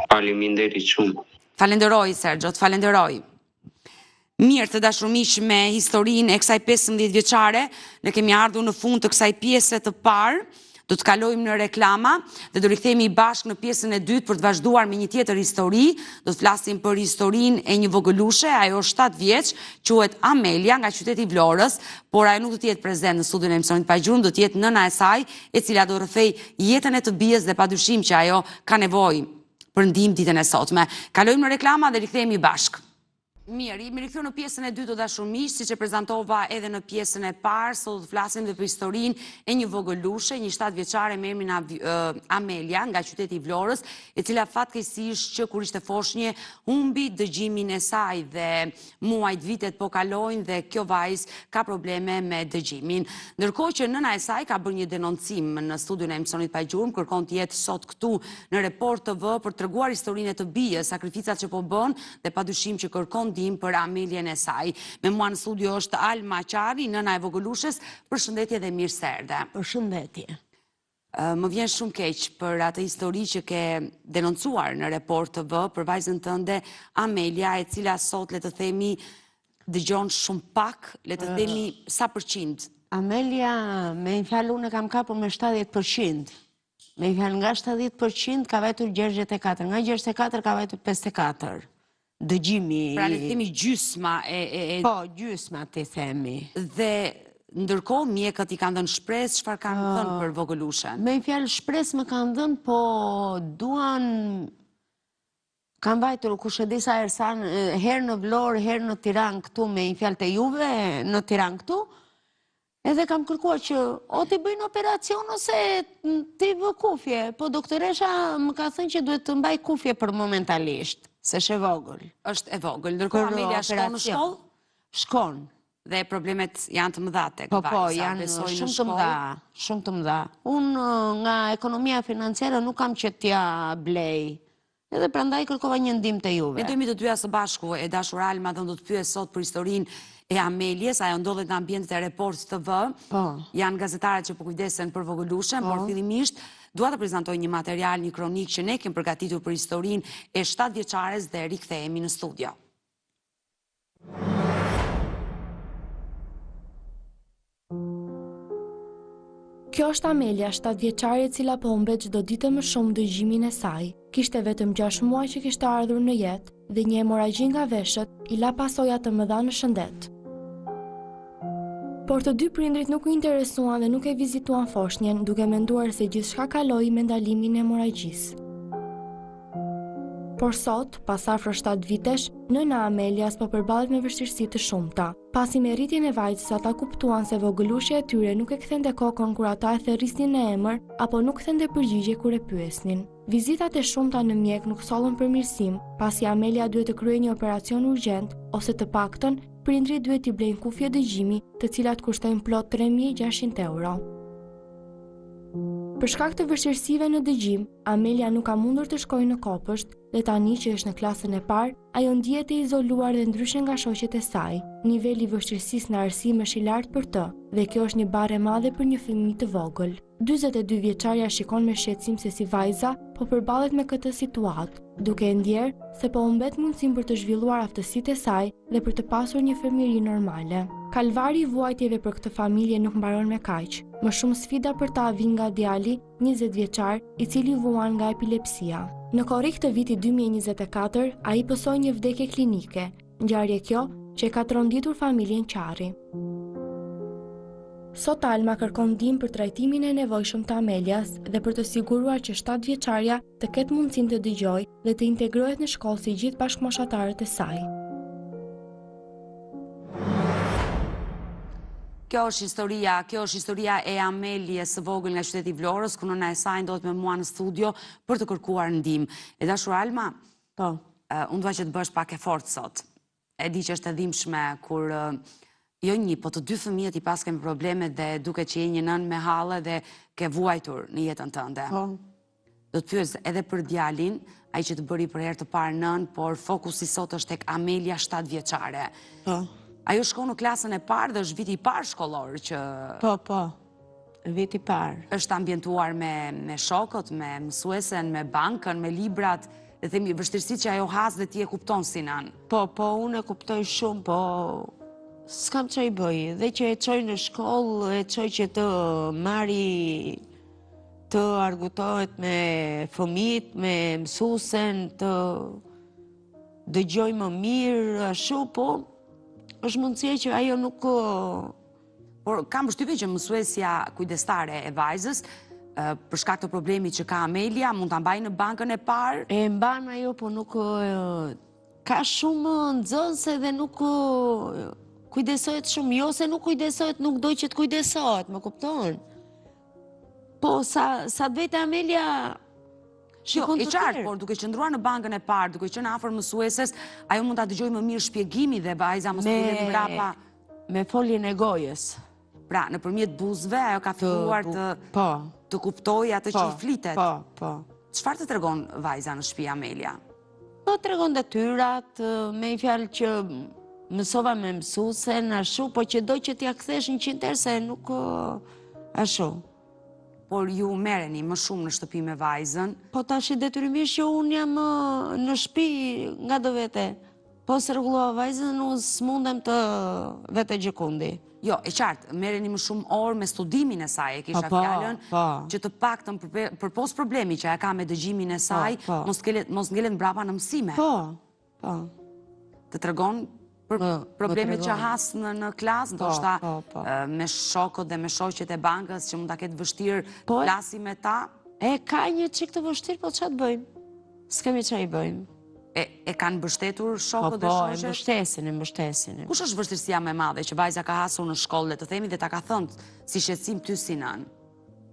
Faleminderit shumë. Falenderoj Sergjo, të falenderoj. Mirë, të dashur miq, me historinë e kësaj 15 vjeçare, ne kemi ardhur në fund të kësaj pjese të parë. Do të kalojmë në reklama dhe do rikthehemi bashkë në pjesën e dytë për të vazhduar me një tjetër histori. Do të flasim për historinë e një vogëlushe, ajo është 7 vjeç, quhet Amelia, nga qyteti Vlorës, por ajo nuk do të jetë prezent në studion e emisionit Pa Gjurmë, do të jetë nëna e saj, e cila do rrëfej jetën e të bijës dhe padyshim që ajo ka nevojë për ndihmë ditën e sotme. Kalojmë në reklama dhe rikthehemi bashkë. Mirë, jemi rikthyer në pjesën e dytë të dashur miq, siç e prezantova edhe në pjesën e parë, sot do të flasim dhe për historinë e një vogëlushe, një 7 vjeçare me emrin Amelia, nga qyteti i Vlorës, e cila fatkeqësisht që kur ishte foshnjë humbi dëgjimin e saj dhe muajt, vitet po kalojnë dhe kjo vajzë ka probleme me dëgjimin. Ndërkohë që nëna e saj ka bërë një denoncim në studion e emisionit Pa Gjurmë, kërkon të jetë sot këtu në Report TV për treguar historinë e të bijës, sakrificat që po bën dhe padyshim që kërkon për Amelien e saj. Me mua në studio është Alma Qari, nëna e vogëlushes. Përshëndetje dhe mirë se erdhe. Përshëndetje. Më vjen shumë keq për atë histori që ke denoncuar në Report TV për vajzën tënde Amelia, e cila sot, le të themi, dëgjon shumë pak, le të themi sa përqind. Amelia, me një fjalë unë kam kapur me 70%. Me një fjalë nga 70% ka vajtur 64, nga 64 ka vajtur 54. Dëgjimi... Pra le të themi gjysma e... Po, gjysma të themi. Dhe ndërkohë mjekët i kanë dhënë shpresë, çfarë kanë thënë për vogëlushen? Me një fjalë shpresë më kanë dhënë, po duan... Kanë vajtur, kush e di sa herë në Vlorë, herë në Tiranë këtu, me një fjalë të juve, në Tiranë këtu, Edhe kam kërkuar që o t'i bëjnë operacion ose t'i vë kufje, po doktoresha më ka thënë që duhet të mbaj kufje për momentalisht, se shë vogël. Është e vogël, ndërkohë Amelia shkon në shkollë? Shkon. Dhe problemet janë të mëdha tek vajza. Po, janë shumë të mëdha, shumë të mëdha. Unë nga ekonomia financiare nuk kam që t'ja blej. Edhe prandaj kërkova një ndihmë te juve. Ne dojmë të dyja së bashku, e dashur Alma, dhe do të pyes sot për historinë e Amelies, ajo ndodhet në ambientet e Report TV. Janë gazetarët që po kujdesen për vogëlushen, por fillimisht dua të prezantoj një material, një kronik që ne kemi përgatitur për historinë e 7 vjeçares dhe rikthehemi në studio. Kjo është Amelia, 7 vjeçare, e cila po humbet çdo ditë më shumë dëgjimin e saj. Kishte vetëm 6 muaj që kishte ardhur në jetë dhe një hemoragji nga veshët i la pasoja të mëdha në shëndet. Por të dy prindrit nuk u interesuan dhe nuk e vizituan foshnjën, duke menduar se gjithçka kaloi me ndalimin e hemораgjisë. Por sot, pas afro 7 vitesh, nëna Amelias po përballet me vështirësi të shumta. Pasi me rritjen e vajzës ata kuptuan se vogëlushja e tyre nuk e kthente kokën kur ata e thërrisnin në emër apo nuk kthente përgjigje kur e pyesnin. Vizitat e shumta në mjek nuk sollën përmirësim, pasi Amelia duhet të kryejë një operacion urgjent ose të paktën prindrit duhet t'i blejnë kufje dëgjimi, të cilat kushtojnë plot 3.600 euro. Për shkak të vështirësive në dëgjim, Amelia nuk ka mundur të shkojë në kopësht dhe tani që është në klasën e parë, ajo ndihet e izoluar dhe ndryshe nga shoqet e saj. Niveli i vështirësisë në arsim është i lartë për të dhe kjo është një barë e madhe për një fëmijë të vogël. 42 vjeçarja shikon me shqetësim se si vajza po përballet me këtë situatë, duke e ndjerë se po humbet mundësinë për të zhvilluar aftësitë e saj dhe për të pasur një fëmijëri normale. Kalvari i vuajtjeve për këtë familje nuk mbaron me kaq. Më shumë sfida për ta vin nga djali, 20 vjeçar, i cili vuan nga epilepsia. Në korrik të vitit 2024, ai pësoi një vdekje klinike, ngjarje kjo që ka tronditur familjen Qari. Sot Alma kërkon ndihmë për trajtimin e nevojshëm të Amelias dhe për të siguruar që 7 vjeçarja të ketë mundësinë të dëgjojë dhe të integrohet në shkollë si gjithë bashkëmoshatarët e saj. Kjo është historia e Amelies së vogël nga qyteti i Vlorës, ku nëna e saj ndodhet me mua në studio për të kërkuar ndihmë. E dashur Alma, unë dua që të bësh pak e fortë sot. E di që është e dhimbshme kur jo një, po të dy fëmijët i pas kemi probleme dhe duke që je një nën me halle dhe ke vuajtur në jetën tënde. Do të pyes edhe për djalin, ai që të bëri për herë të parë nën, por fokusi sot është tek Amelia 7 vjeçare. Ajo shkon në klasën e parë dhe është viti i parë shkollor që... Po, viti i parë. Është ambientuar me shokët, me mësuesen, me bankën, me librat, dhe themi vështirësitë që ajo has dhe ti e kupton si nën. Po, unë e kuptoj shumë, po s'kam që i bëj. Dhe që e qoj në shkollë, e qoj që të marri, të argutohet me fëmijët, me mësuesen, të dëgjoj më mirë, ashtu, po... është mundësia që ajo nuk... Por kam përshtypjen që mësuesja kujdestare e vajzës, për shkak të problemit që ka Amelia, mund ta mbajë në bankën e parë? E mban ajo, po nuk... Ka shumë nxënëse dhe nuk kujdesohet shumë. Jo se nuk kujdesohet, nuk doj që të kujdesohet, më kupton? Po, sa të vete Amelia... Jo, e qartë, por duke qëndruar në bankën e parë, duke qenë afër mësueses, ajo mund ta dëgjojë më mirë shpjegimi dhe vajza mos të jetë mbrapa. Me foljen e gojës. Pra, nëpërmjet buzëve ajo ka filluar të kuptojë atë që i flitet. Po. Çfarë të tregon vajza në shtëpi Amelia? Po tregon detyrat, me një fjalë që mësova me mësuesen, ashtu, po që do që t'ja kthesh 100 herë se nuk ashtu. Por ju merreni më shumë në shtëpi me vajzën? Po tash detyrimisht që unë jam në shtëpi nga do vete. Po se rregullova vajzën, unë s'mundem të vete gjekundi. Jo, e qartë, merreni më shumë orë me studimin e saj, e kisha fjalën, që të paktën përpos problemi që ajo ka me dëgjimin e saj, mos ngelet mbrapa në mësime. Po. Të tregon për problemet që has në klasë, ndoshta me shokët dhe me shoqet e bankës që mund ta ketë vështirë klasi me ta? E ka një çik të vështirë, po ç'a të bëjmë? S'kemi ç'a i bëjmë. E kanë mbështetur shokët dhe Po, shoqet? e mbështesin. Kush është vështirësia më e madhe që vajza ka hasur në shkollë, le të themi, dhe ta ka thënë si shqetësim ty si nën?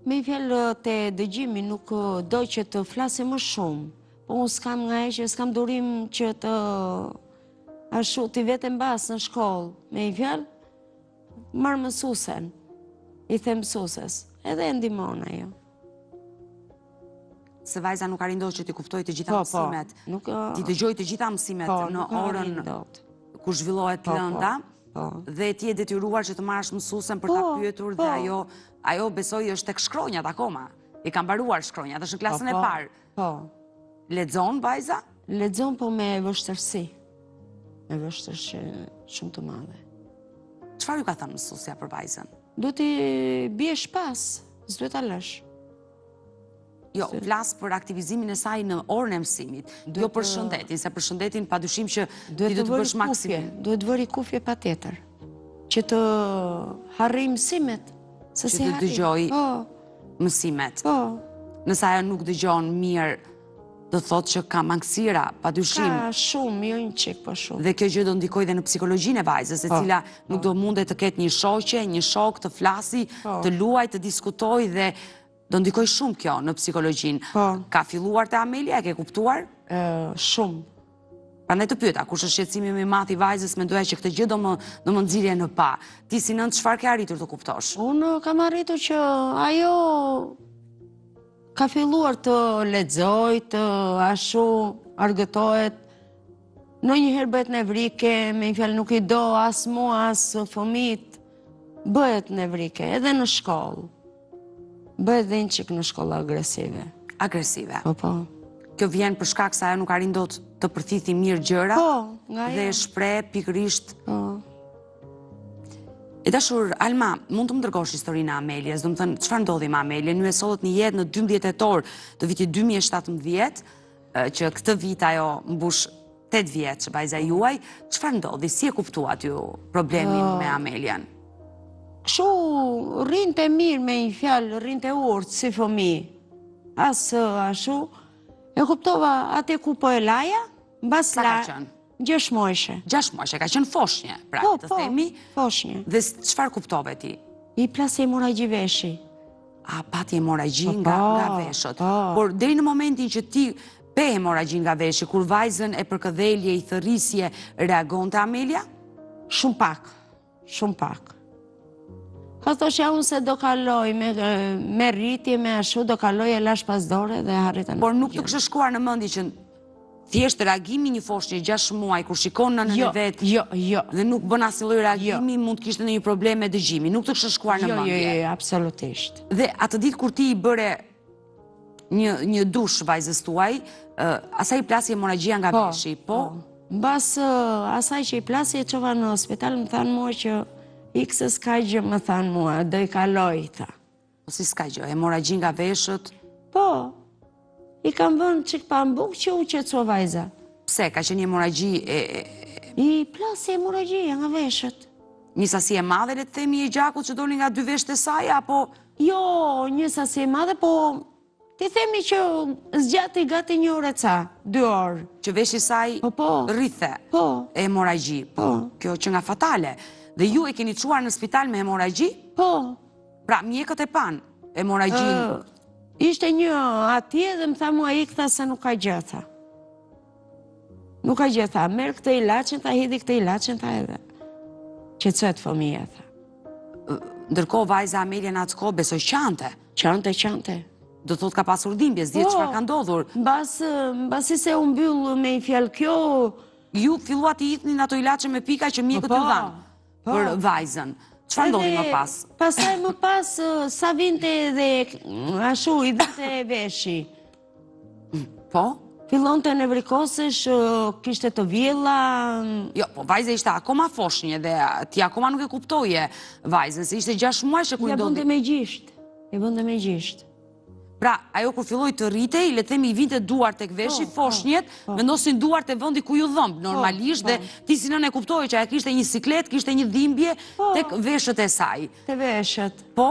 Me i fjallë të dëgjimi nuk doj që të flasi më shumë, po unë s'kam nga e që s'kam durim që të ashtu t'i vetëm basë në shkollë. Me i fjallë, marë mësusen, i them mësuses, edhe e ndimon ajo. Se vajza nuk arrin dot që ti kuptoj të gjitha mësimet. Ti dëgjoj të gjitha mësimet në orën ku zhvillohet lënda dhe ti je detyruar që të marrësh mësuesen për ta pyetur dhe ajo besoj është tek shkronjat akoma. I ka mbaruar shkronjat, është në klasën e parë. Po. Lexon vajza? Lexon po me vështërsi. Me vështërsi shumë të madhe. Çfarë ju ka thënë mësuesja për vajzën? Do t'i biesh pas, s'duhet ta lësh. Jo, flas për aktivizimin e saj në orën e mësimit, jo për shëndetin, se për shëndetin padyshim që ti do të bësh maksimum. Duhet vëri kufje patjetër, që të harroj mësimet, se si harri. Që të dëgjoj mësimet. Nëse ajo nuk dëgjon mirë, do thotë që ka mangësira, padyshim. Ka shumë, jo një çik, po shumë. Dhe kjo gjë do ndikojë edhe në psikologjinë e vajzës, e cila nuk do mundet të ketë një shoqe, një shok të flasi, të luajë, të diskutojë dhe do ndikoj shumë kjo në psikologjinë. Ka filluar te Amelia, e ke kuptuar? Shumë. Prandaj të pyeta, kush është shqetësimi më i madh i vajzës, mendoja që këtë gjë do më nxirje në pa. Ti si nën çfarë ke arritur të kuptosh? Unë kam arritur që ajo ka filluar të lexoj, të ashtu argëtohet. Ndonjëherë bëhet nevrike, me një fjalë nuk i do as mua as fëmijët. Bëhet nevrike edhe në shkollë. Bëhet dhe një qik në shkolla agresive. Agresive? Po. Kjo vjen për shkak se ajo nuk arrin dot të përthithi mirë gjëra? Po, nga dhe shpreh pikërisht. Po. E dashur, Alma, mund të më dërgosh historinë e Amelias, do të thënë çfarë ndodhi me Amelien? Ju e sollët në jetë në 12 tetor të vitit 2017, që këtë vit ajo mbush 8 vjeç, vajza juaj. Çfarë ndodhi? Si e kuptuat ju problemin me Amelien? Kështu rrinte mirë me një fjalë, rrinte urtë si fëmijë. Asë ashtu, e kuptova atë ku po e laja, mbas Sa ka qenë? 6 muajshe. 6 muajshe, ka qenë foshnje, pra të themi. Foshnje. Dhe çfarë kuptove ti? I plasi hemoragji veshi. A pati hemoragji nga veshët. Por deri në momentin që ti pe hemoragji nga veshi, kur vajzën e përkëdhelje, i thërrisje, reagonte Amelia? Shumë pak. Ka thosh ja unë se do kaloj me rritje, me ashtu, do kaloj e lash pas dore dhe harrita në. Por nuk të kështë shkuar në mendje që thjesht reagimi një foshnje 6 muaj, kur shikon në vetë, Jo. dhe nuk bën asnjë lloj reagimi, mund të kishte ndonjë problem me dëgjimi. Nuk të kështë shkuar në mendje. Jo, absolutisht. Dhe atë ditë kur ti i bëre një dush vajzës tuaj, asaj i plasi hemorragjia nga veshi, po? Mbas asaj që i plasi e çova në spital, më thanë mua që X s'ka gjë, më thanë mua, do i kaloj, tha. Po si s'ka gjë, hemorragji nga veshët? Po, i kam vënë çik pa mbuk që u qetësua vajza. Pse, ka qenë hemorragji I plasi hemorragjia nga veshët. Një sasi e madhe, le të themi, e gjakut që doli nga 2 veshët e saj, apo? Jo, një sasi e madhe, po ti themi që zgjati gati 1 orë ca, 2 orë. Që veshi saj rrithe e hemorragji. Kjo që nga fatale. Dhe ju e keni çuar në spital me hemorragji? Po. Pra, mjekët e pan hemorragjin. Ishte një atje dhe më tha mua ikë, se nuk ka gjë, tha. Nuk ka gjë, tha. Merë këtë ilaçin, tha, hidhi këtë ilaçin, tha edhe. Qetësohet fëmija, tha. Ndërkohë vajza Amelia në atë kohë besoj qante. Qante. Do thot ka pasur dhimbje, s'dihet çfarë ka ndodhur. Mbasi se u mbyll me një fjalë kjo, ju filluat i hidhnin ato ilaçe me pika që mjekët ju dhanë për vajzën. Çfarë ndodhi më pas? Pastaj më pas sa vinte dhe ashtu i dhënte veshi. Po? Fillonte nevrikosesh, kishte të vjella. Jo, po vajza ishte akoma foshnje dhe ti akoma nuk e kuptoje vajzën, se ishte 6 muajshe kur ndodhi. Ja bënte me gjisht. Pra, ajo kur filloi të rritej, le të themi i vinte duart tek veshi, foshnjet, vendosin duart e vendi ku ju dhëmb normalisht dhe ti si nënë e kuptoi që ajo kishte një siklet, kishte një dhimbje tek veshët e saj. Te veshët. Po?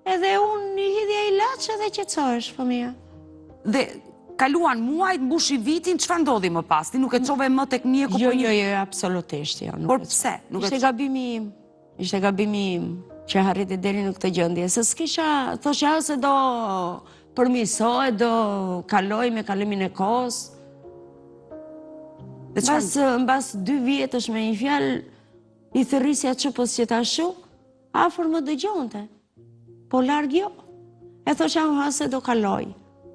Edhe unë i hidhja ilaç dhe qetësohesh, fëmija. Dhe kaluan muajt, mbushi vitin, çfarë ndodhi më pas? Ti nuk e çove më tek mjeku Jo, për një... jo, absolutisht, jo. Por pse? Ishte gabimi im. Ishte gabimi im që harriti deri në këtë gjendje. Se s'kisha, thosha se do përmirësohe, do kaloj me kalimin e kohës. Mbas 2 vjetësh me një fjalë, i thërrisja çupës që tashu, afër më dëgjonte. Po larg jo. E thosha se do kaloj.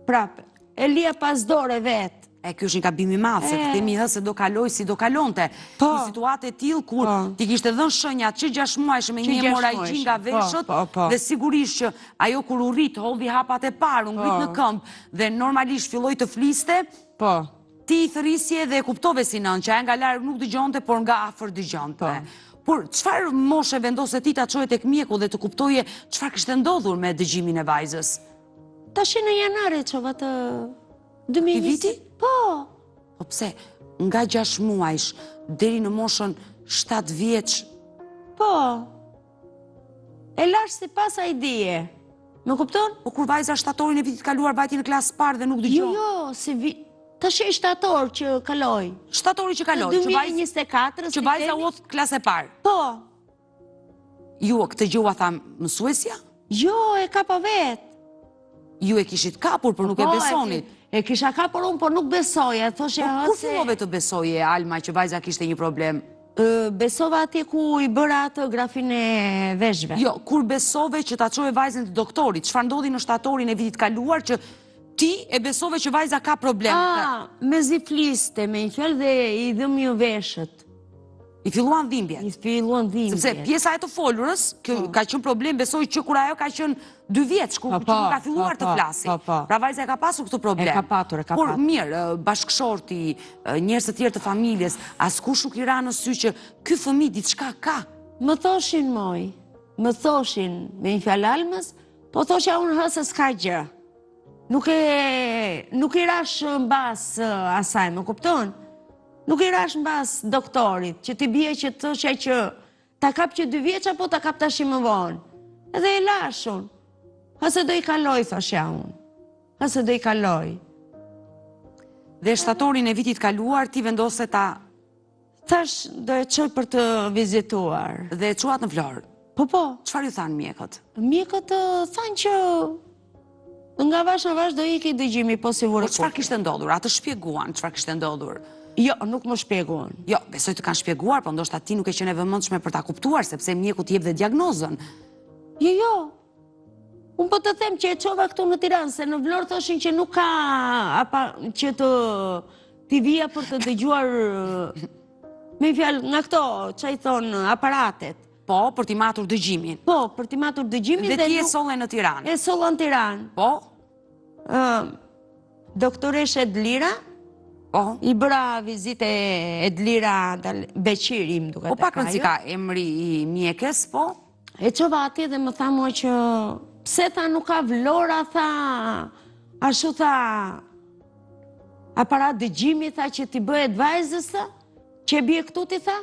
Prape. Elia pas dore vetë. Ky është një gabim i madh, se të themi se do kaloj si do kalonte. Në situatë e tillë kur ti kishte dhënë shenjat që 6 muajsh me një hemoragji nga veshët dhe sigurisht që ajo kur u rrit, hodhi hapat e parë, u ngrit në këmbë dhe normalisht filloi të fliste. Ti i thërrisje dhe e kuptove si nën që ajo nga larg nuk dëgjonte, por nga afër dëgjonte. Por çfarë moshe vendose ti ta çoje tek mjeku dhe të kuptoje çfarë kishte ndodhur me dëgjimin e vajzës? Tash në janar e çova të 2020 viti? Po. Po pse? Nga 6 muajsh deri në moshën 7 vjeç. Po. E lash sipas ai dije. Më kupton? Po kur vajza shtatorin e vitit kaluar vajti në klasë parë dhe nuk dëgjon. Jo, si tash e shtator që kaloi. Shtatori që kaloi, 2024 që vajza u hodh klasë e parë. Po. Ju këtë gjë ua tha mësuesja? Jo, e kapa vet. Ju e kishit kapur, por nuk e besonit. E kisha kapur unë, por nuk besoja. Kur fillove të besoje, Alma, që vajza kishte një problem? Besova atje ku i bëra atë grafin e veshve. Jo, kur besove që ta çoje vajzën të doktorit, çfarë ndodhi në shtatorin e vitit kaluar që ti e besove që vajza ka problem? Mezi fliste me një fjalë dhe i dhëm një veshët. I filluan dhimbjet. Sepse pjesa e të folurës, ka qenë problem, besoj që kur ajo ka qenë 2 vjeç, që nuk ka filluar të flasi. Pra vajza e ka pasur këtë problem. E ka patur. Por mirë, bashkëshorti, njerëz të tjerë të familjes, askush nuk i ra në sy që ky fëmijë diçka ka. Më thoshin më thoshin me një fjalë Almës, po thosha unë se s'ka gjë. Nuk i rash mbas asaj, më kupton? Nuk i rash mbas doktorit, që ti bie që të thoshe që ta kap që 2 vjeç apo ta kap tash më vonë. Edhe e lashun. Ase do i kaloj, thosha unë. Ase do i kaloj. Dhe shtatorin e vitit kaluar ti vendose ta... Thash do e çoj për të vizituar. Dhe e çuat në Vlorë? Po. Çfarë ju thanë mjekët? Mjekët thanë që nga vash në vash do iki dëgjimi, po si vure. Po çfarë kishte ndodhur? Atë shpjeguan çfarë kishte ndodhur? Jo, nuk më shpjeguan. Jo, besoj të kanë shpjeguar, po ndoshta ti nuk e qenë e vëmendshme për ta kuptuar, sepse mjeku t'i jep dhe diagnozën. Jo. Unë po të them që e çova këtu në Tiranë, se në Vlorë thoshin që nuk ka që t'i vija për të dëgjuar me fjalë nga këto, që i thonë aparatet. Po, për t'i matur dëgjimin. Po, për t'i matur dëgjimin. Dhe ti e solle në Tiranë. E solla në Tiranë. Po? Doktoreshe Edlira. Po? I bëra vizite Edlira Beqiri, më duket. Po pak rëndësi ka emri i mjekes, po? E qova ati dhe më tha mua që pse tha nuk ka Vlora, tha ashtu tha aparat dëgjimi, tha që ti bëhet vajzës, tha, që e bje këtu ti, tha.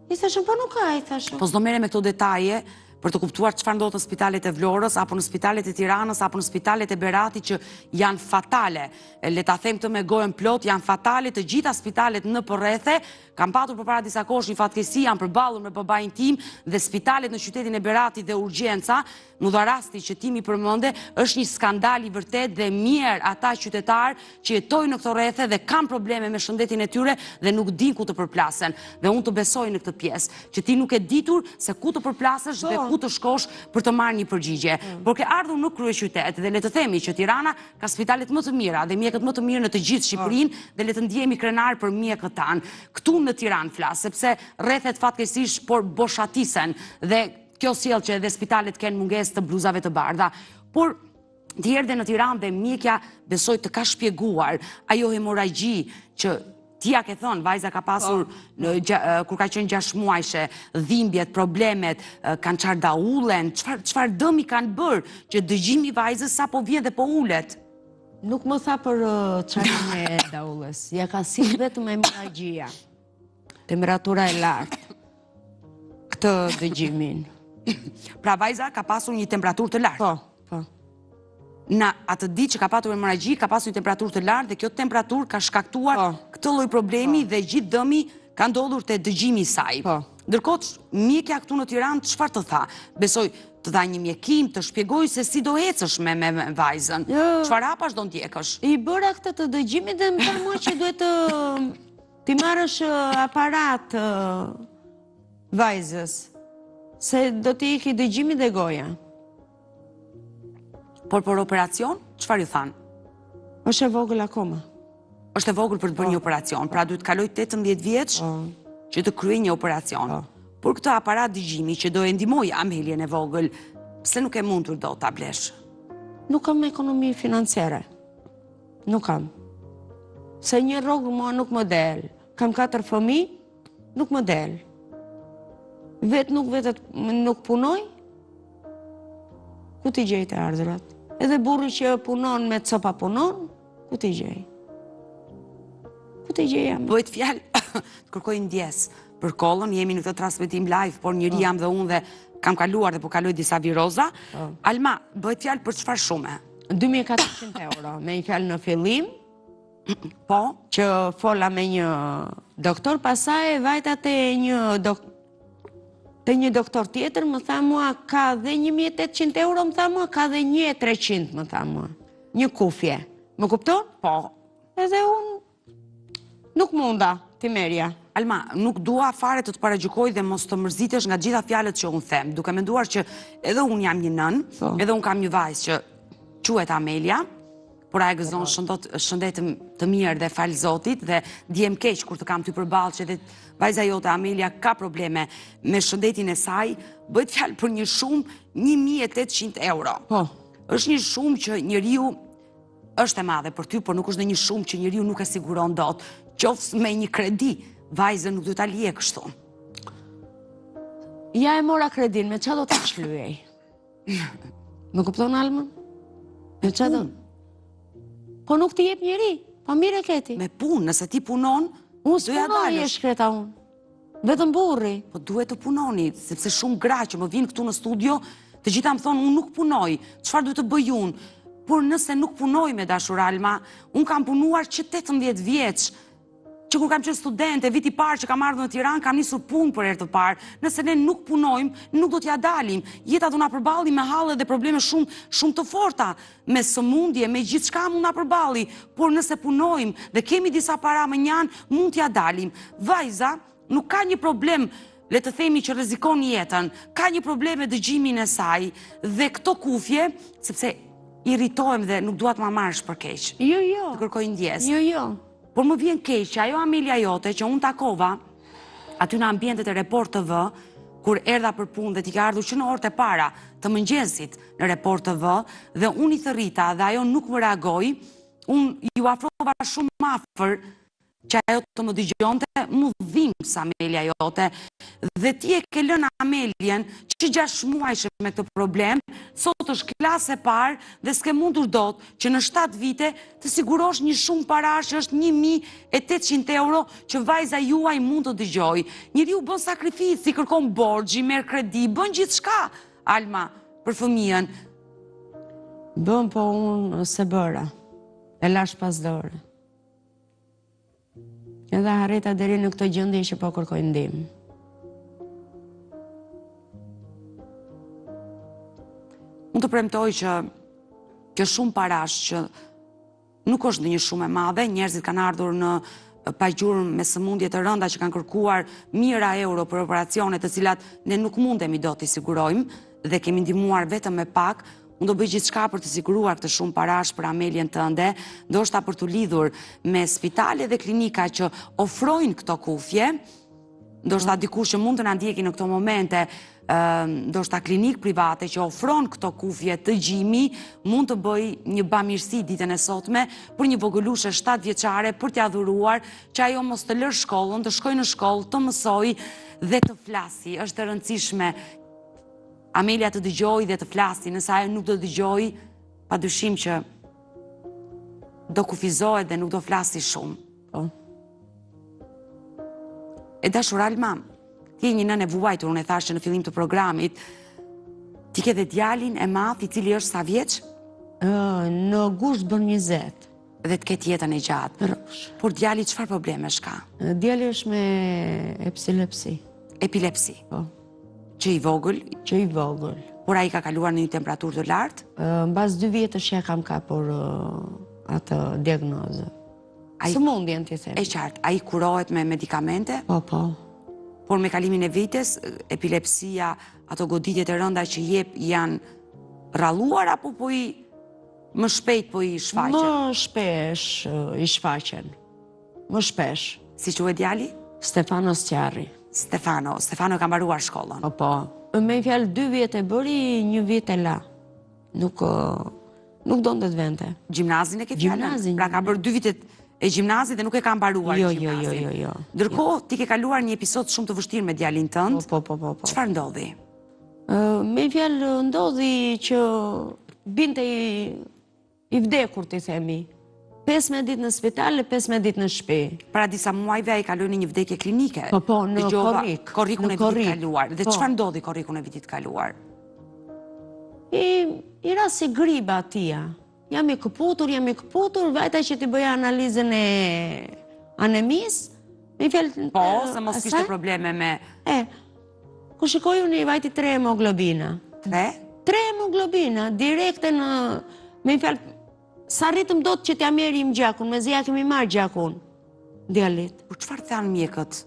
I thashëm, po nuk ka, i thashëm. Po s'do mere me këto detaje për të kuptuar çfarë ndodh në spitalet e Vlorës, apo në spitalet e Tiranës, apo në spitalet e Beratit që janë fatale. Le ta them këtë me gojën plot, janë fatale të gjitha spitalet në përrethe. Kam patur përpara disa kohësh një fatkeqësi, jam përballur me babain tim dhe spitalet në qytetin e Beratit dhe urgjenca, në dha rasti që ti mi përmende, është një skandal i vërtet dhe mirë ata qytetarë që jetojnë në këto rrethe dhe kanë probleme me shëndetin e tyre dhe nuk din ku të përplasen. Dhe unë të besoj në këtë pjesë, që ti nuk e ditur se ku të përplasesh dhe ku të shkosh për të marrë një përgjigje. Por ke ardhur në kryeqytet dhe le të themi që Tirana ka spitalet më të mira dhe mjekët më të mirë në të gjithë Shqipërinë dhe le të ndihemi krenar për mjekët tanë. Këtu në Tiranë flas, sepse rrethet fatkeqësisht por boshatisen dhe kjo sjell që edhe spitalet kanë mungesë të bluzave të bardha. Por ti erdhe në Tiranë dhe mjekja besoj të ka shpjeguar ajo hemoragji që ti ja ke thënë, vajza ka pasur kur ka qenë 6 muajshe, dhimbjet, problemet, kanë qarë daullen, çfarë dëmi kanë bërë që dëgjimi vajzës sa po vjen dhe po ulet? Nuk më tha për qarën e daullës, ja ka si vetëm hemorragjia, temperatura e lartë, këtë dëgjimin. Pra vajza ka pasur një temperaturë të lartë? Po. në atë ditë që ka patur hemorragji, ka pasur një temperaturë të lartë dhe kjo temperaturë ka shkaktuar këtë lloj problemi dhe gjithë dëmi ka ndodhur te dëgjimi i saj. Ndërkohë mjekja këtu në Tiranë çfarë të tha? Besoj të dha një mjekim, të shpjegoj se si do ecësh me vajzën. Çfarë hapash do ndjekësh? I bëra këtë të dëgjimit dhe më tha mua që duhet ti marrësh aparat vajzës, se do t'i iki dëgjimi dhe goja. Por për operacion, çfarë ju thanë? Është e vogël akoma. Është e vogël për të bërë një operacion, pra duhet kaloj 18 vjeç që të kryej një operacion. Por këtë aparat dëgjimi që do e ndihmoj Amelien e vogël, pse nuk e mundur do ta blesh? Nuk kam ekonomi financiare. Nuk kam. Se një rrogë mua nuk më del. Kam 4 fëmijë, nuk më del. Nuk punoj, ku t'i gjej të ardhurat? Edhe burri që punon me copa punon, ku t'i gjej? Ku t'i gjej jam? Bëhet fjalë, të kërkoj ndjes. Për kollën, jemi në këtë transmetim live, por njëri jam dhe unë dhe kam kaluar dhe po kaloj disa viroza. Alma, bëhet fjalë për çfarë shumë? 2400 euro, me një fjalë në fillim, po, që fola me një doktor, pasaj vajta te një doktor tjetër, më tha mua, ka dhe 1800 euro, më tha mua, ka dhe 1300, më tha mua. Një kufje. Më kupton? po. Edhe unë nuk munda t'i merja. Alma, nuk dua fare të paragjykoj dhe mos të mërzitesh nga gjitha fjalët që unë them, duke menduar që edhe unë jam një nën, edhe unë kam një vajzë që quhet Amelia, por ai gëzon shëndet të mirë dhe fal Zotit dhe ndihem keq kur të kam ty përballë që edhe vajza jote Amelia ka probleme me shëndetin e saj, bëhet fjalë për një shumë 1800 euro. Po. Është një shumë që njeriu është e madhe për ty, por nuk është dhe një shumë që njeriu nuk e siguron dot, qoftë me një kredi. Vajzën nuk du t'a lije kështu. Ja e mora kredin, me qa do t'a shlyej? Më kupton, Almën? Me qa do? Po nuk t'i jep njeri, pa mire keti. Me punë, nëse ti punon, unë s'punoj e shkreta unë. Vetëm burri. Po duhet të punoni, sepse shumë gra që më vinë këtu në studio, të gjitha më thonë, unë nuk punoj, çfarë duhet të bëj unë? Por nëse nuk punoj me dashur Alma, unë kam punuar që 18 vjeç, që kur kam qenë studente, viti parë që kam ardhur në Tiranë, kam nisur punë për herë të parë. Nëse ne nuk punojmë, nuk do t'ja dalim. Jeta do na përballi me halle dhe probleme shumë të forta, me sëmundje, me gjithçka mund na përballi. Por nëse punojmë dhe kemi disa para më njanë, mund t'ja dalim. Vajza nuk ka një problem, le të themi që rrezikon jetën, ka një problem me dëgjimin e saj dhe këto kufje, sepse irritohem dhe nuk dua të ma marrësh për keq. Jo. Të kërkoj ndjes. Jo. Por më vjen keq që ajo Amelia jote që unë takova aty në ambientet e Report TV, kur erdha për punë dhe t'i ka ardhur që në orët e para të mëngjesit në Report TV dhe unë i thërrita dhe ajo nuk më reagoi, unë ju afrova shumë afër që ajo të më dëgjonte, mu dhimbë sa Amelia jote, dhe ti e ke lënë Amelien që 6 muajshe me këtë problem, sot është klasë e parë dhe s'ke mundur dot që në 7 vite të sigurosh një shumë parash që është 1800 euro që vajza juaj mund të dëgjoj. Njeriu bën sakrificë, i kërkon borxhi, merr kredi, bën gjithçka, Alma, për fëmijën. Bën, po unë se bëra, e lash pas dore. Edhe harreta deri në këtë gjendje që po kërkoj ndihmë. Unë të premtoj që kjo shumë parash që nuk është në një shumë e madhe, njerëzit kanë ardhur në pagjurmë me sëmundje të rënda që kanë kërkuar mijëra euro për operacione të cilat ne nuk mundemi do t'i sigurojmë dhe kemi ndihmuar vetëm me pak. Unë do bëj gjithçka për të siguruar këtë shumë parash për Amelien tënde, ndoshta për të lidhur me spitale dhe klinika që ofrojnë këto kufje, ndoshta dikush që mund të na ndjeki në këto momente, ndoshta klinik private që ofron këto kufje të gjimi, mund të bëj një bamirësi ditën e sotme për një vogëlushe 7 vjeçare për t'ia dhuruar që ajo mos të lërë shkollën, të shkojë në shkollë, të mësoj dhe të flasi. Është e rëndësishme Amelia të dëgjoj dhe të flasi, nëse ajo nuk do dëgjoj, padyshim që do kufizohet dhe nuk do flasi shumë. Po. E dashur Alma, ti je një nënë e vuajtur, unë e thashë në fillim të programit, ti ke dhe djalin e madh, i cili është sa vjeç? Në gusht bën 20. Dhe të ketë jetën e gjatë. Rrosh. Por djali çfarë probleme shka? Djali është me epilepsi. Epilepsi. Po. Që i vogël, Që i vogël. por ai ka kaluar në një temperaturë të lartë. Mbas 2 vjetësh ja kam kapur atë diagnozë. Së mundjen t'i them. E qartë, ai kurohet me medikamente, Po, po. por me kalimin e vites, epilepsia, ato goditjet e rënda që jep janë rralluar apo po i më shpejt po i shfaqen? Më shpesh i shfaqen. Më shpesh. Si quhet djali? Stefano Sqarri. Stefano e ka mbaruar shkollën. Po, po. Me fjalë 2 vjet e bëri, 1 vjet e la. Nuk donte të vente. Gjimnazin e ke fjalën? Gjimnazin. Pra ka bërë 2 vitet e gjimnazit dhe nuk e ka mbaruar gjimnazin. Jo. Ndërkohë, ti ke kaluar një episod shumë të vështirë me djalin tënd. Po. Çfarë ndodhi? Me fjalë ndodhi që binte i vdekur, ti themi. 15 ditë në spital e 15 ditë në shtëpi. Para disa muajve ai kaloi në një vdekje klinike. Po, në korrik. Korrikun e Në vitit kaluar. Dhe Po. çfarë ndodhi korrikun e vitit kaluar? I ra si griba atia. Jam i këputur, vajta që ti bëja analizën e anemis. Me fjalë... Po, se mos kishte probleme me... Ku shikoj unë i vajti 3 hemoglobina. 3? 3 hemoglobina, direkte në... Me fjalë, sa rritëm do të që t'ja merim gjakun, me zja kemi marrë gjakun. Djalit. Por çfarë thanë mjekët?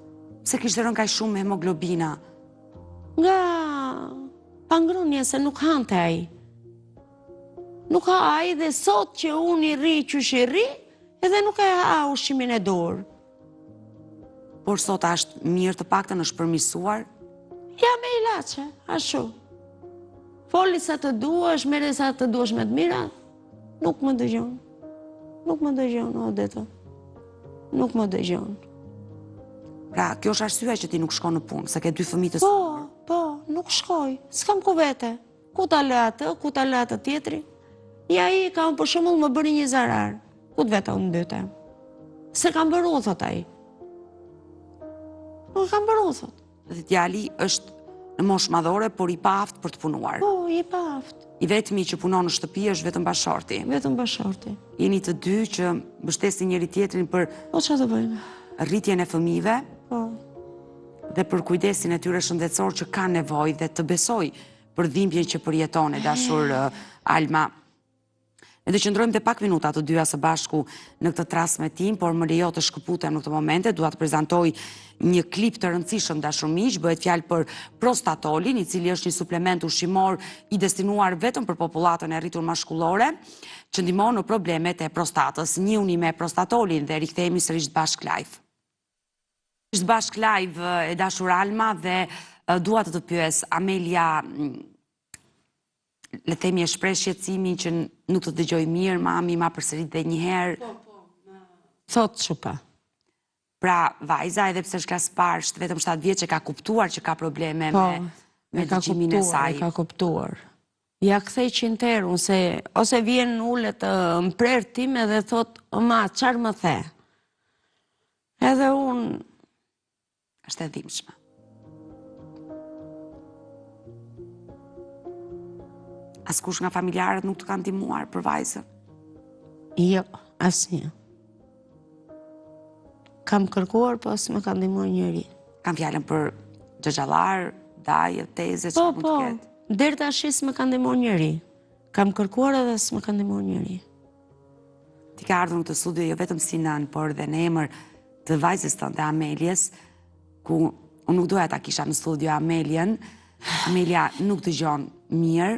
Pse kishte rënë kaq shumë hemoglobina? Nga pangrunja se nuk hante ai. Nuk ha ai dhe sot që unë i rri qysh i rri, edhe nuk e ha ushqimin e dorë. Por sot është mirë të paktën është përmirësuar? Ja me ilaçe, ashtu. Foli sa të duash, merre sa të duash me të mira, nuk më dëgjon. Nuk më dëgjon, Odeta. Nuk më dëgjon. Pra, kjo është arsyeja që ti nuk shkon në punë, se ke 2 fëmijë të Po, nuk shkoj. S'kam ku vete. Ku ta lë atë, ku ta lë atë tjetri? Ja i kam për shembull më bëri një zarar. Ku të vete unë mbyte? Se kam bërë unë, thot ai. Nuk kam bërë unë, thot. Dhe djali është në moshë madhore, por i paaft për të punuar. Po, i paaft. I vetmi që punon në shtëpi është vetëm bashorti. Vetëm bashorti. Jeni të dy që mbështesin njëri tjetrin për Po çfarë të bëjmë? rritjen e fëmijëve Po. dhe për kujdesin e tyre shëndetësor që kanë nevojë dhe të besoj për dhimbjen që përjeton e dashur Alma. Ne do qëndrojmë dhe pak minuta të dyja së bashku në këtë transmetim, por më lejo të shkëputem në këtë momente, dua të prezantoj një klip të rëndësishëm dashur miq, bëhet fjalë për prostatolin, i cili është një suplement ushqimor i destinuar vetëm për popullatën e rritur mashkullore, që ndihmon në problemet e prostatës. Njihuni me prostatolin dhe rikthehemi sërish bashk live. Sërish bashk live e dashur Alma dhe dua të pyes Amelia, le themi e shpreh shqetësimin që nuk të dëgjoj mirë, mami ma përsërit dhe një herë. Thot çupa. Pra, vajza edhe pse është klasë parë, është vetëm 7 vjeç, ka kuptuar që ka probleme me dëgjimin e saj. Ka kuptuar. Ja kthej qinterun se ose vjen ulet më prerë tim edhe thot, "Ma, çfarë më the?" Edhe unë është e dhimbshme. Askush nga familjarët nuk të kanë ndihmuar për vajzën? Jo, asnjë. Kam kërkuar, po s'më ka ndihmuar njëri. Kam fjalën për xhaxhallar, daje, teze, që mund të ketë. Deri tash s'më ka ndihmuar njëri. Kam kërkuar edhe s'më ka ndihmuar njëri. Ti ka ardhur në këtë studio jo vetëm si nën, por dhe në emër të vajzës tënde Amelies, ku unë nuk doja ta kisha në studio Amelien. Amelia nuk dëgjon mirë,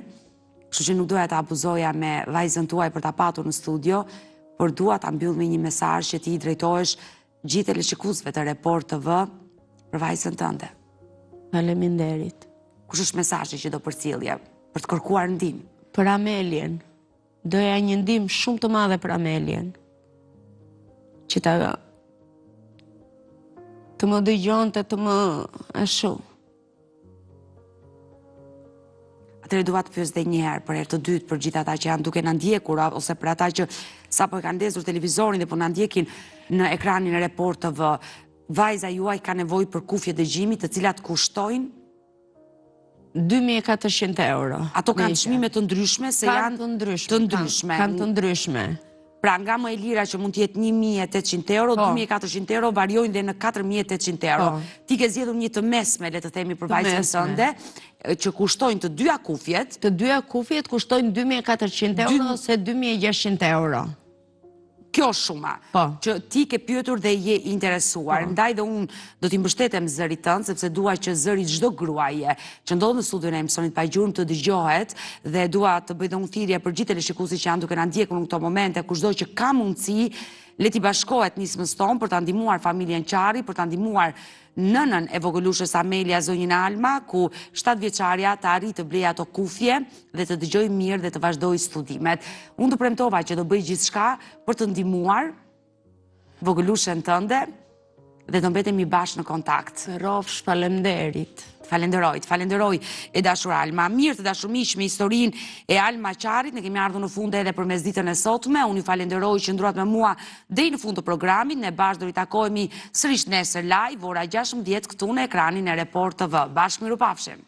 kështu që nuk doja ta abuzoja me vajzën tuaj për ta patur në studio, por dua ta mbyll me një mesazh që ti i drejtohesh gjithë teleshikuesve të Report TV për vajzën tënde. Faleminderit. Kush është mesazhi që do përcjellje për të kërkuar ndihmë? Për Amelien. Doja një ndihmë shumë të madhe për Amelien. Që të më dëgjonte, të më ashtu. Atëherë dua të pyes edhe një herë për herë të dytë për gjithë ata që janë duke na ndjekur ose për ata që sapo e kanë ndezur televizorin dhe po na ndjekin në ekranin e Report TV. Vajza juaj ka nevojë për kufje dëgjimi, të cilat kushtojnë 2.400 euro. Ato kanë çmime të ndryshme se janë të ndryshme. Kanë të ndryshme. Pra nga më e lira që mund të jetë 1.800 euro, 2.400 euro variojnë dhe në 4.800 euro. Ti ke zgjedhur një të mesme, le të themi, për vajzën tënde, që kushtojnë të dyja kufjet. Të dyja kufjet kushtojnë 2.400 euro ose 2.600 euro. Kjo shuma, që ti ke pyetur dhe je interesuar, ndaj dhe unë do t'i mbështetem zërit tënë, sepse dua që zërit çdo gruaje që ndodhë në studion e emisionit pa gjurmë të dëgjohet, dhe dua të bëj dhe unë thirrje për gjithë teleshikuesit që janë duke na ndjekur në këto momente, kushdo që ka mundësi, le t'i bashkohet nismës tonë për ta ndihmuar familjen Qari, për ta ndihmuar nënën e vogëlushës Amelia zonjën Alma, ku 7 vjeçaria të arrit të blejë ato kufje dhe të dëgjoj mirë dhe të vazhdoj studimet. Unë të premtova që do bëj gjithçka për të ndihmuar vogëlushën tënde dhe do mbetemi bashkë në kontakt. Rrofsh, faleminderit. Falenderoj e dashur Alma. Mirë të dashur miq, me historinë e Alma Qarit, ne kemi ardhur në fund edhe për mesditën e sotme. Unë ju falenderoj që ndruat me mua deri në fund të programit. Ne bashkë do ritakohemi sërish nesër live ora 16 këtu në ekranin e Report TV. Bashkë mirupafshim.